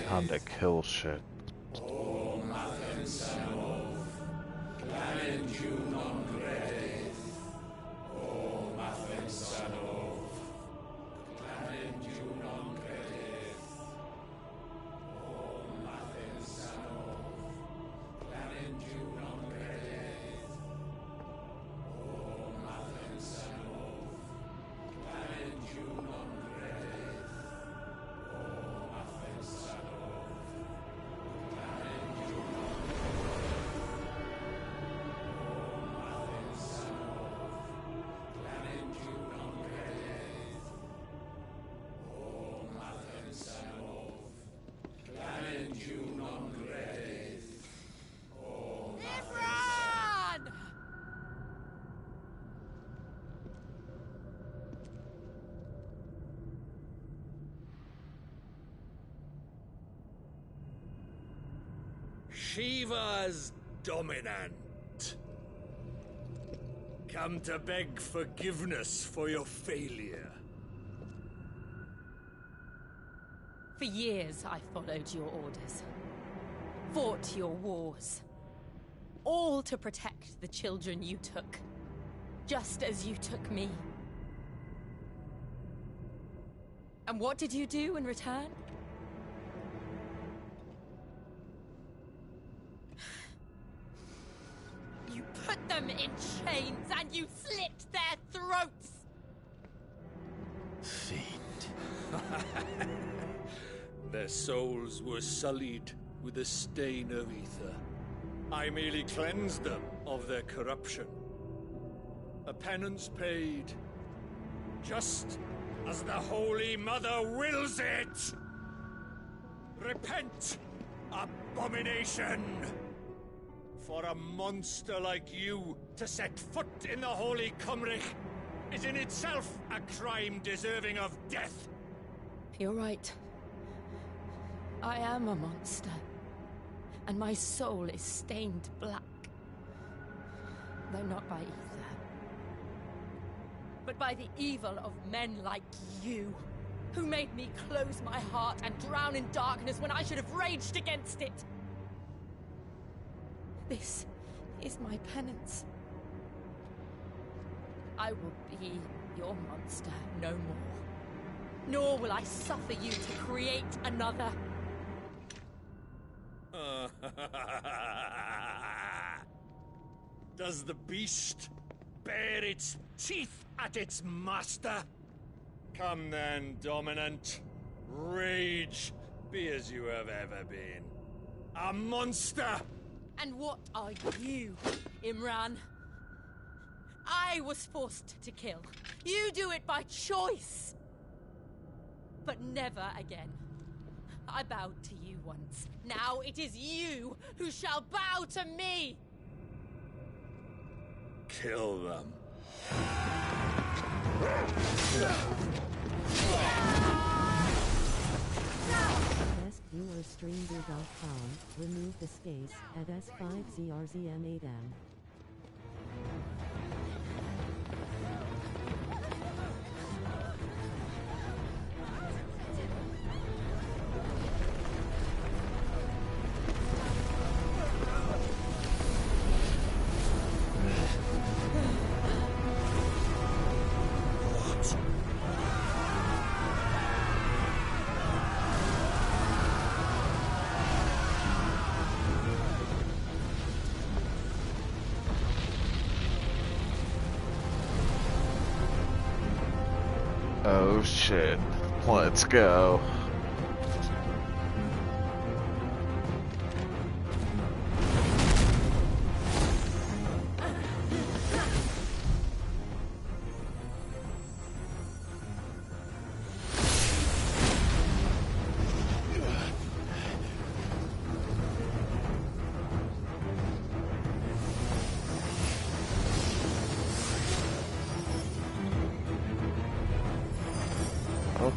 Time to kill shit. Shiva's dominant. Come to beg forgiveness for your failure. For years, I followed your orders. Fought your wars. All to protect the children you took. Just as you took me. And what did you do in return? You put them in chains and you slit their throats! souls were sullied with the stain of ether. I merely cleansed them of their corruption. A penance paid, just as the Holy Mother wills it! Repent, abomination! For a monster like you to set foot in the Holy Cymric is in itself a crime deserving of death. You're right. I am a monster. And my soul is stained black. Though not by ether. But by the evil of men like you, who made me close my heart and drown in darkness when I should have raged against it. This is my penance. I will be your monster no more. Nor will I suffer you to create another. Does the beast bare its teeth at its master? Come then, Dominant. Rage, be as you have ever been. A monster! And what are you, Imran? I was forced to kill. You do it by choice. But never again. I bowed to you once. Now it is you who shall bow to me! Kill them. Best viewer streamview.com. Remove the space at S5ZRZM8M. Oh shit. Let's go.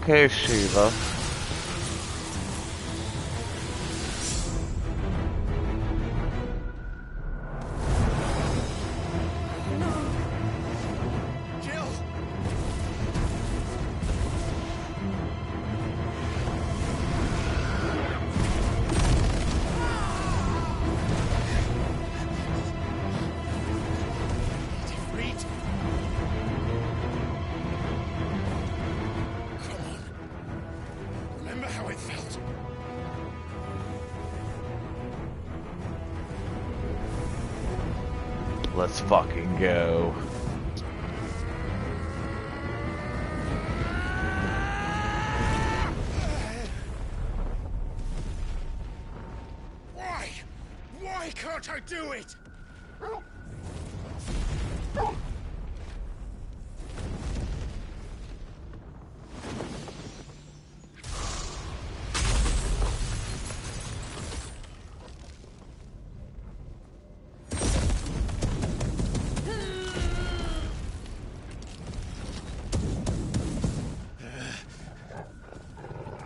Okay, Shiva. Let's fucking go. Why? Why can't I do it?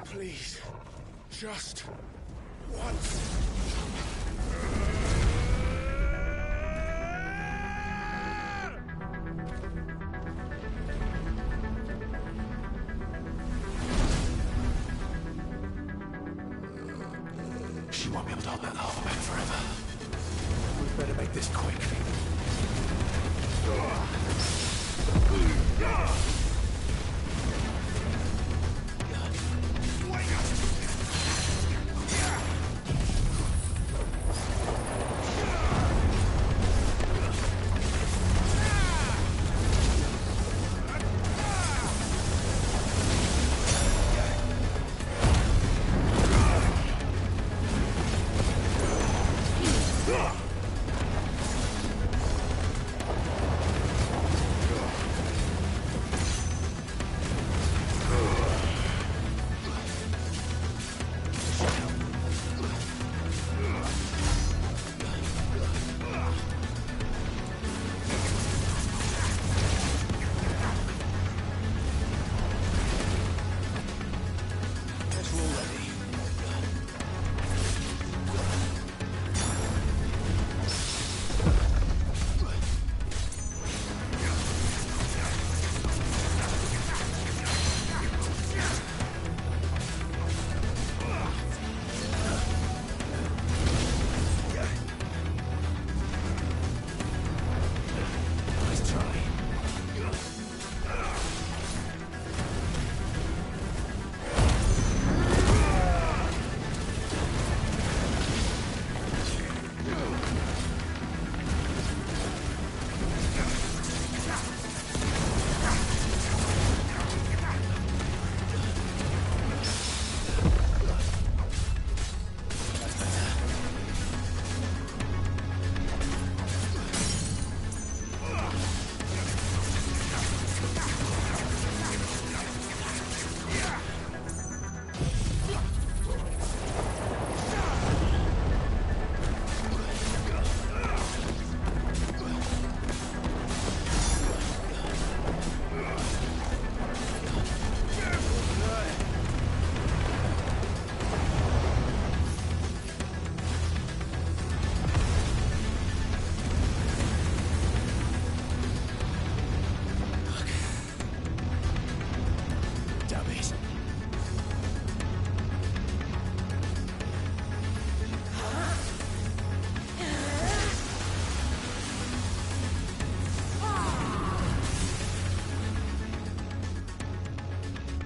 Please, just once. She won't be able to hold that lava back forever. We better make this quick.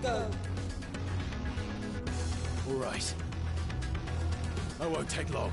Go. All right. I won't take long.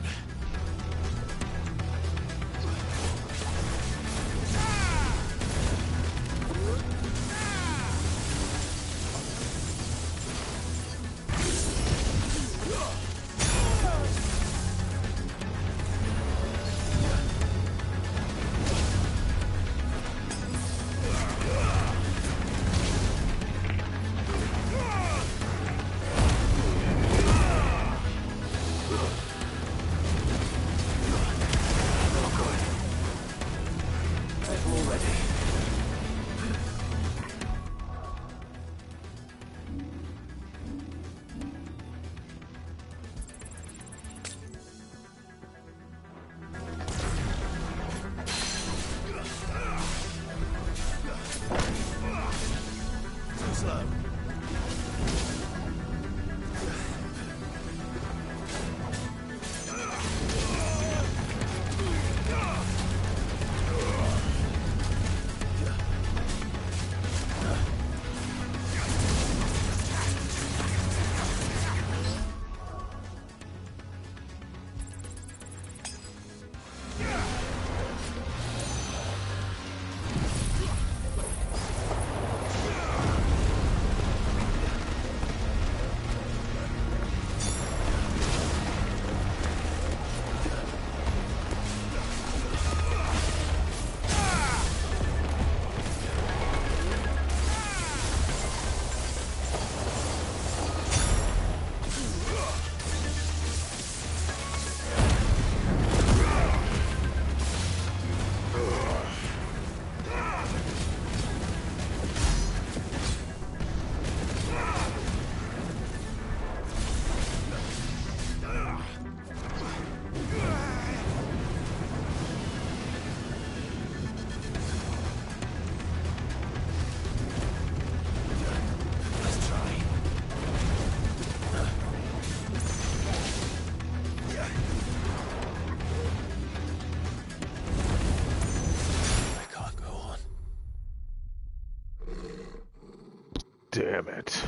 Damn it.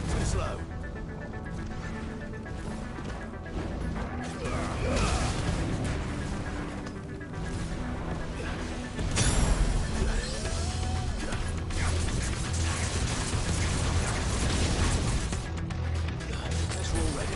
Too slow. We're all ready.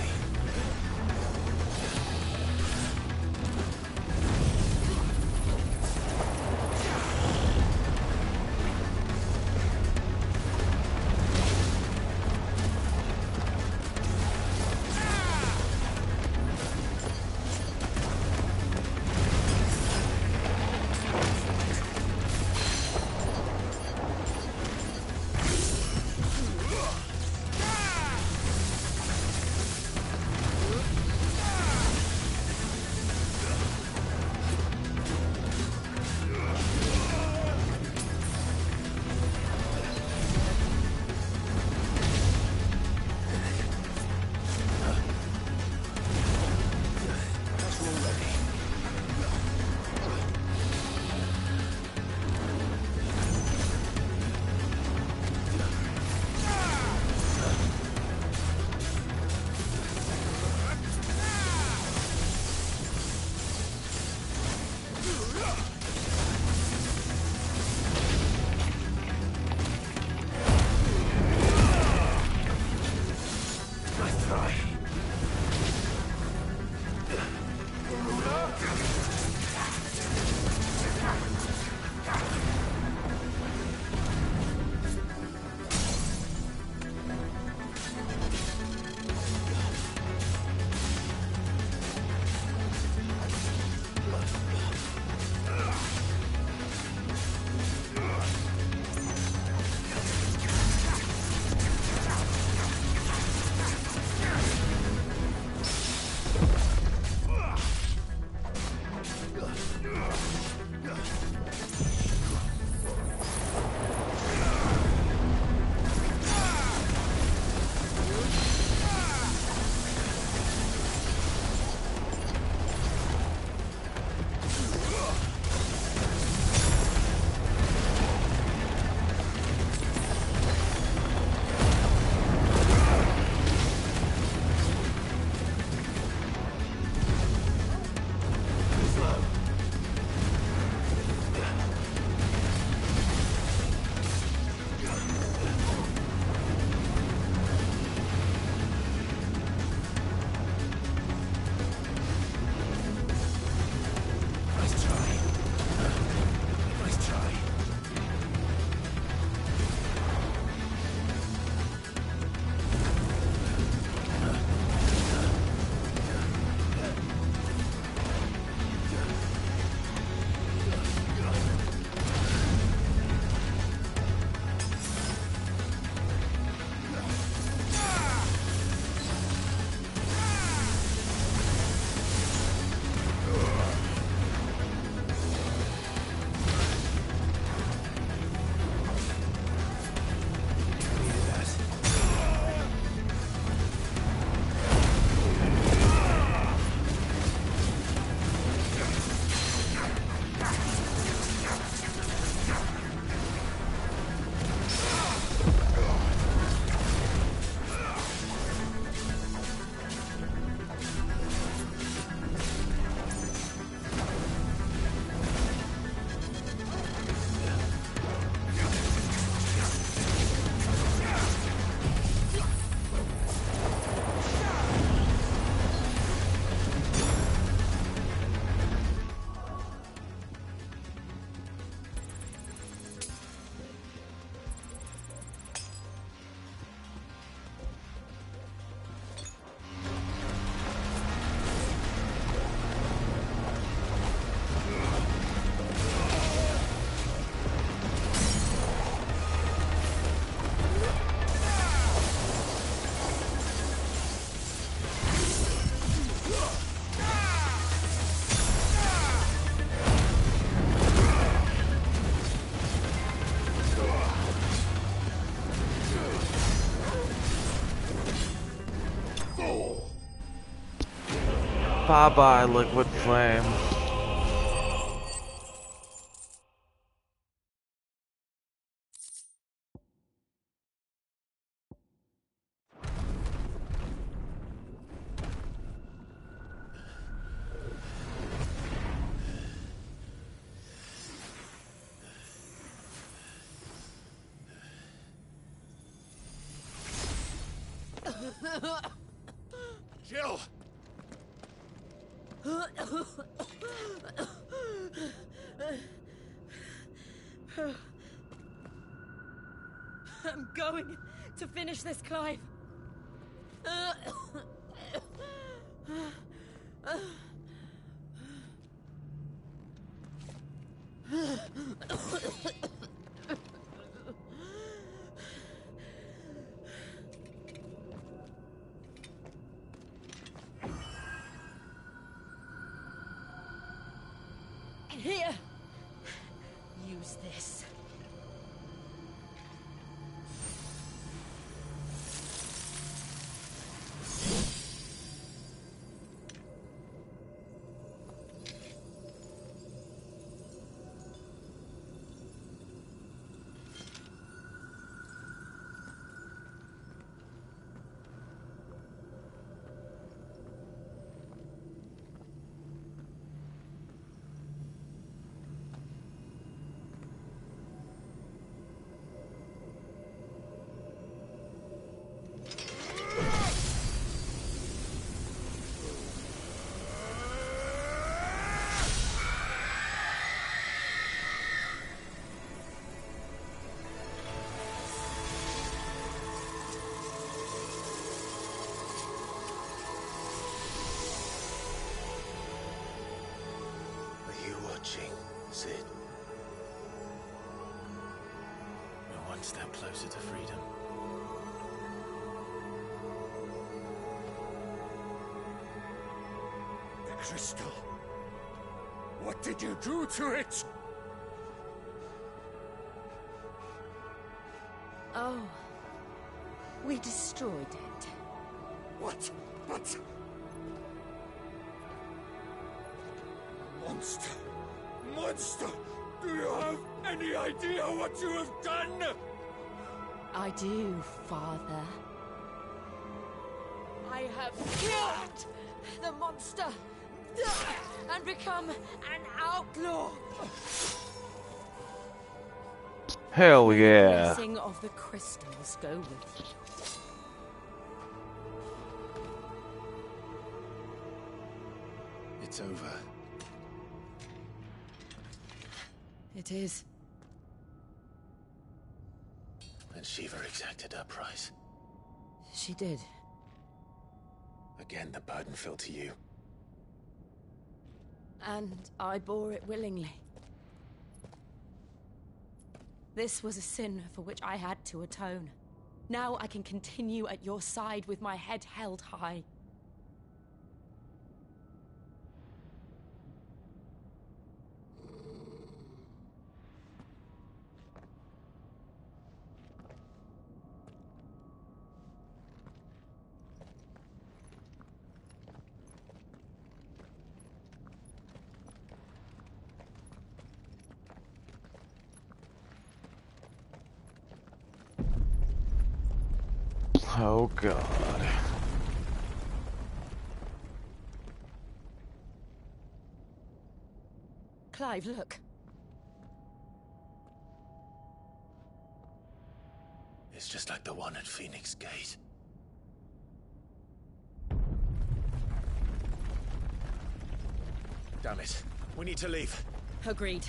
Bye-bye, liquid flame. Jill! I'm going to finish this, Clive. Here. Use this. Sid. We're one step closer to freedom. The crystal. What did you do to it? Oh. We destroyed it. What? But... Monster! Monster! Do you have any idea what you have done? I do, Father. I have killed the monster and become an outlaw. Hell yeah. The blessing of the crystals go with you. It's over. It is. And Shiva exacted her price. She did. Again, the burden fell to you. And I bore it willingly. This was a sin for which I had to atone. Now I can continue at your side with my head held high. Oh God. Clive, look. It's just like the one at Phoenix Gate. Damn it. We need to leave. Agreed.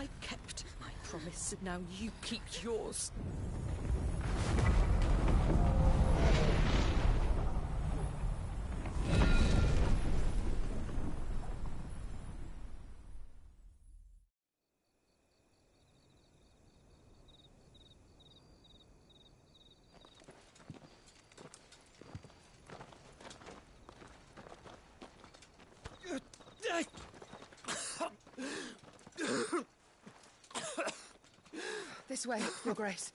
I kept my promise, and now you keep yours. This way, Your Grace.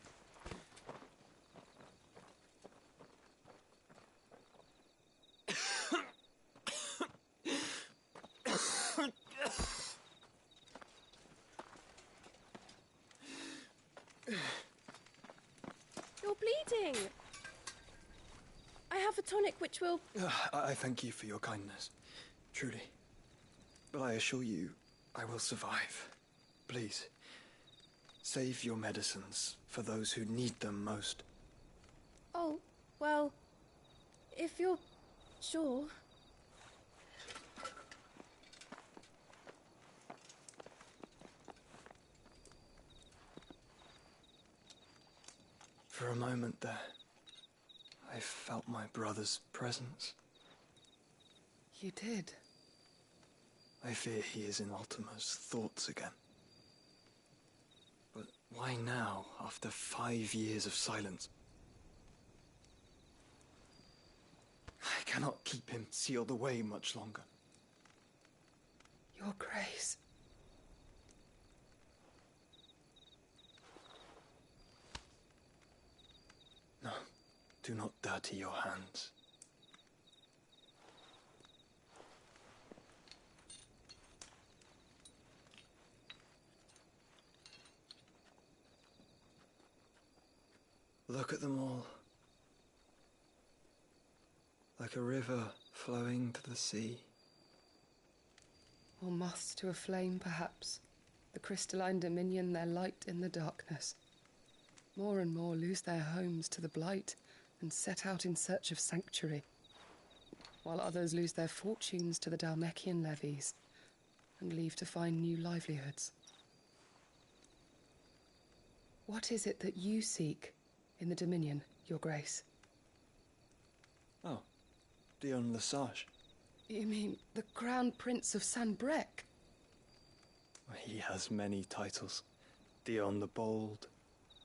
You're bleeding. I have a tonic which will... I thank you for your kindness, truly. But I assure you, I will survive. Please, save your medicines for those who need them most. Oh, well, if you're sure... For a moment there, I felt my brother's presence. You did? I fear he is in Ultima's thoughts again. But why now, after 5 years of silence? I cannot keep him sealed away much longer. Your Grace. No, do not dirty your hands. Look at them all. Like a river flowing to the sea. Or moths to a flame, perhaps. The crystalline dominion, their light in the darkness. More and more lose their homes to the blight and set out in search of sanctuary, while others lose their fortunes to the Dhalmekian levies and leave to find new livelihoods. What is it that you seek in the Dominion, Your Grace? Oh, Dion Lesage. You mean the Crown Prince of Sanbrec? He has many titles. Dion the Bold,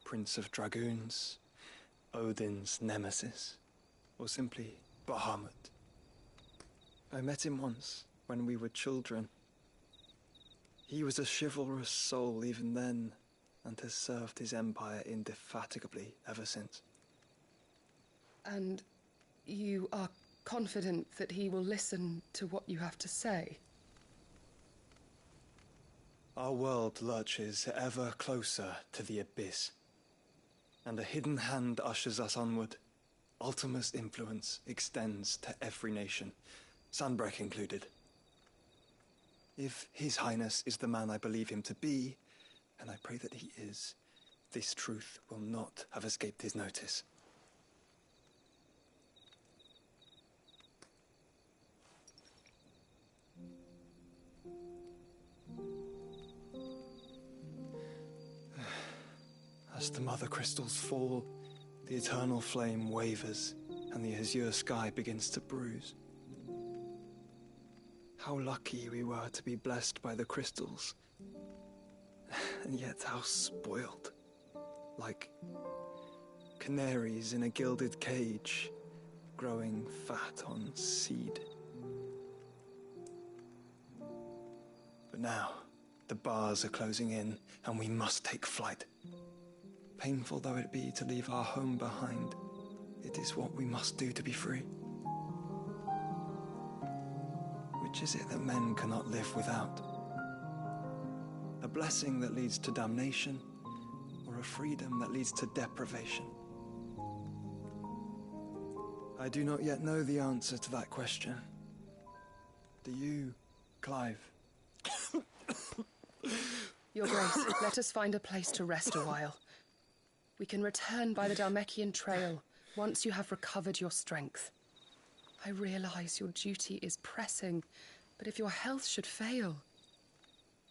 Prince of Dragoons, Odin's Nemesis, or simply Bahamut. I met him once, when we were children. He was a chivalrous soul even then, and has served his empire indefatigably ever since. And you are confident that he will listen to what you have to say? Our world lurches ever closer to the abyss, and a hidden hand ushers us onward. Ultima's influence extends to every nation, Sanbrec included. If His Highness is the man I believe him to be, and I pray that he is, this truth will not have escaped his notice. As the mother crystals fall, the eternal flame wavers, and the azure sky begins to bruise. How lucky we were to be blessed by the crystals, and yet how spoiled. Like canaries in a gilded cage, growing fat on seed. But now, the bars are closing in, and we must take flight. Painful though it be to leave our home behind, it is what we must do to be free. Which is it that men cannot live without? A blessing that leads to damnation, or a freedom that leads to deprivation? I do not yet know the answer to that question. Do you, Clive? Your Grace, let us find a place to rest a while. We can return by the Dhalmekian trail once you have recovered your strength. I realize your duty is pressing, but if your health should fail...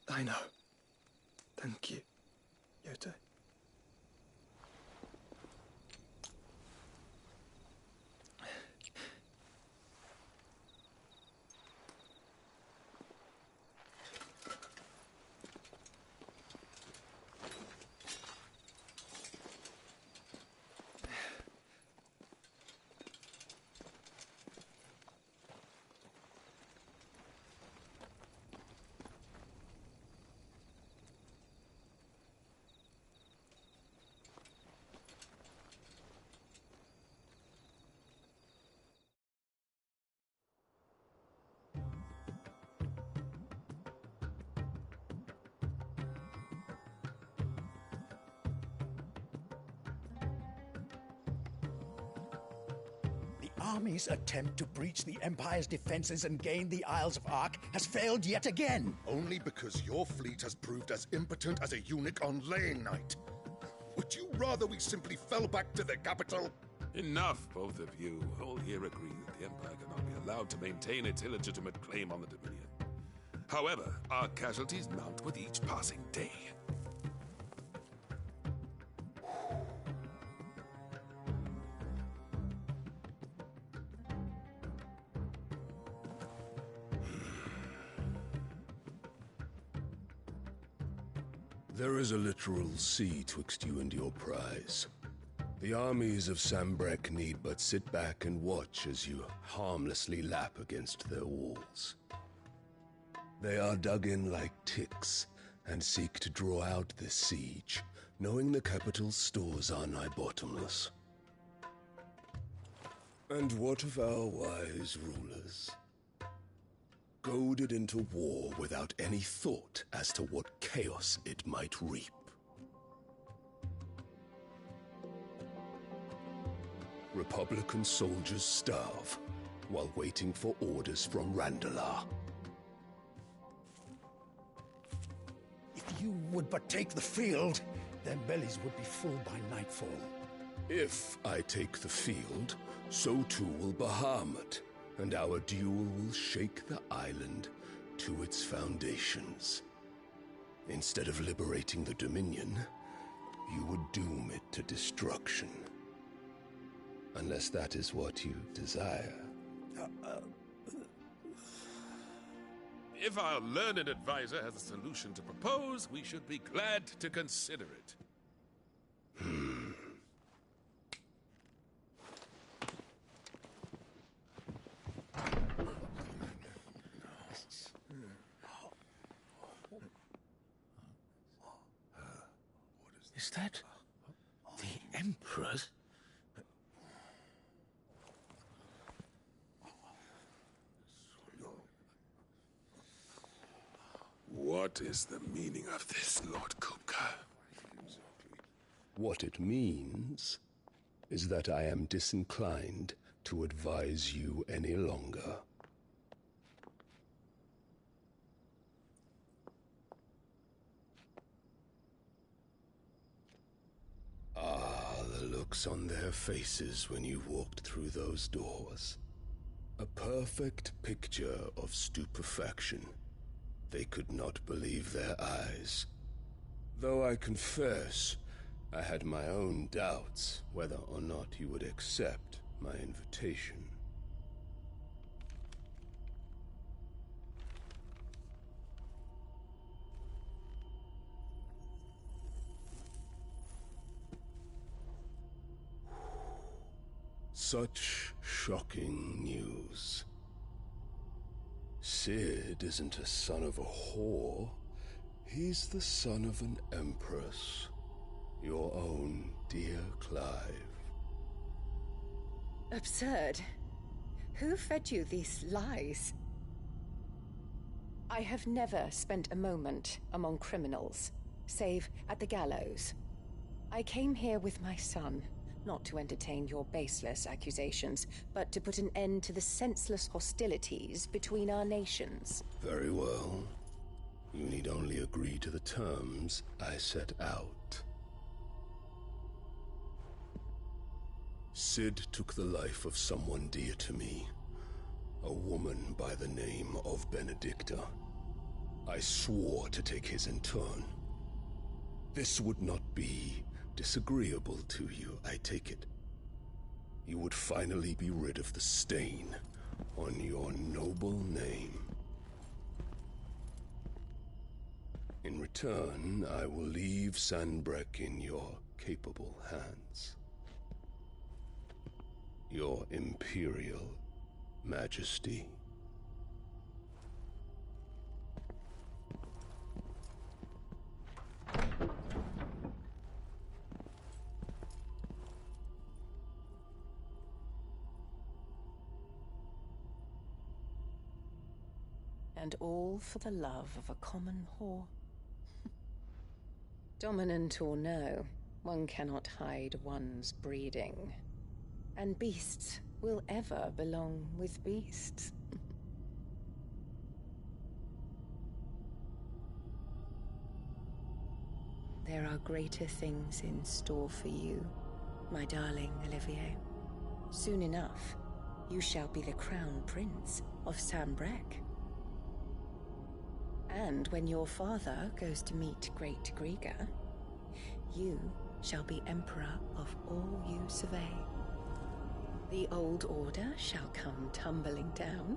I know. Thank you, Yote. Army's attempt to breach the Empire's defenses and gain the Isles of Ark has failed yet again. Only because your fleet has proved as impotent as a eunuch on laying night. Would you rather we simply fell back to the capital? Enough, both of you. All here agree that the Empire cannot be allowed to maintain its illegitimate claim on the Dominion. However, our casualties mount with each passing day. There is a literal sea twixt you and your prize. The armies of Sambrek need but sit back and watch as you harmlessly lap against their walls. They are dug in like ticks and seek to draw out this siege, knowing the capital's stores are nigh bottomless. And what of our wise rulers? Goaded into war without any thought as to what chaos it might reap. Republican soldiers starve while waiting for orders from Randalar. If you would but take the field, their bellies would be full by nightfall. If I take the field, so too will Bahamut, and our duel will shake the island to its foundations. Instead of liberating the Dominion, you would doom it to destruction. Unless that is what you desire. If our learned advisor has a solution to propose, we should be glad to consider it. Is that the Emperor's? What is the meaning of this, Lord Kupka? What it means is that I am disinclined to advise you any longer. The looks on their faces when you walked through those doors. A perfect picture of stupefaction. They could not believe their eyes. Though I confess, I had my own doubts whether or not you would accept my invitation. Such shocking news. Sid isn't a son of a whore. He's the son of an empress. Your own dear Clive. Absurd. Who fed you these lies? I have never spent a moment among criminals, save at the gallows. I came here with my son, not to entertain your baseless accusations, but to put an end to the senseless hostilities between our nations. Very well. You need only agree to the terms I set out. Sid took the life of someone dear to me, a woman by the name of Benedicta. I swore to take his in turn. This would not be disagreeable to you, I take it. You would finally be rid of the stain on your noble name. In return, I will leave Sanbreque in your capable hands. Your Imperial Majesty. And all for the love of a common whore. Dominant or no, one cannot hide one's breeding. And beasts will ever belong with beasts. There are greater things in store for you, my darling Olivier. Soon enough, you shall be the crown prince of Sanbreque. And when your father goes to meet Great Grieger, you shall be emperor of all you survey. The old order shall come tumbling down,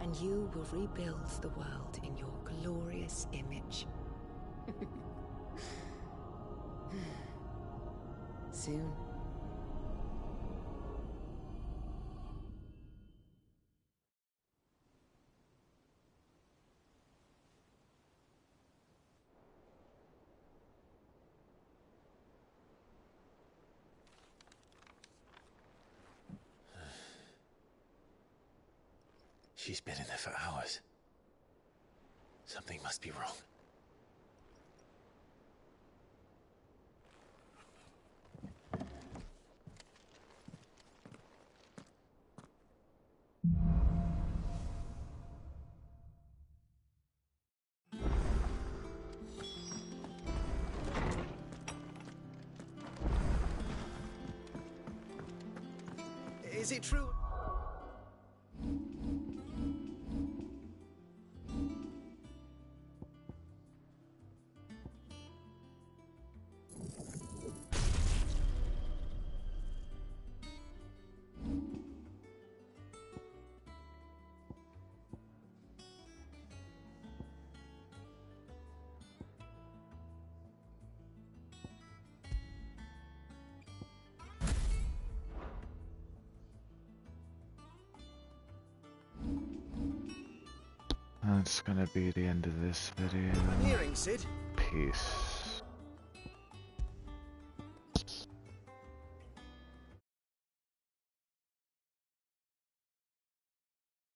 and you will rebuild the world in your glorious image. Soon. She's been in there for hours. Something must be wrong. Is it true? That's gonna be the end of this video. I'm hearing, Sid. Peace.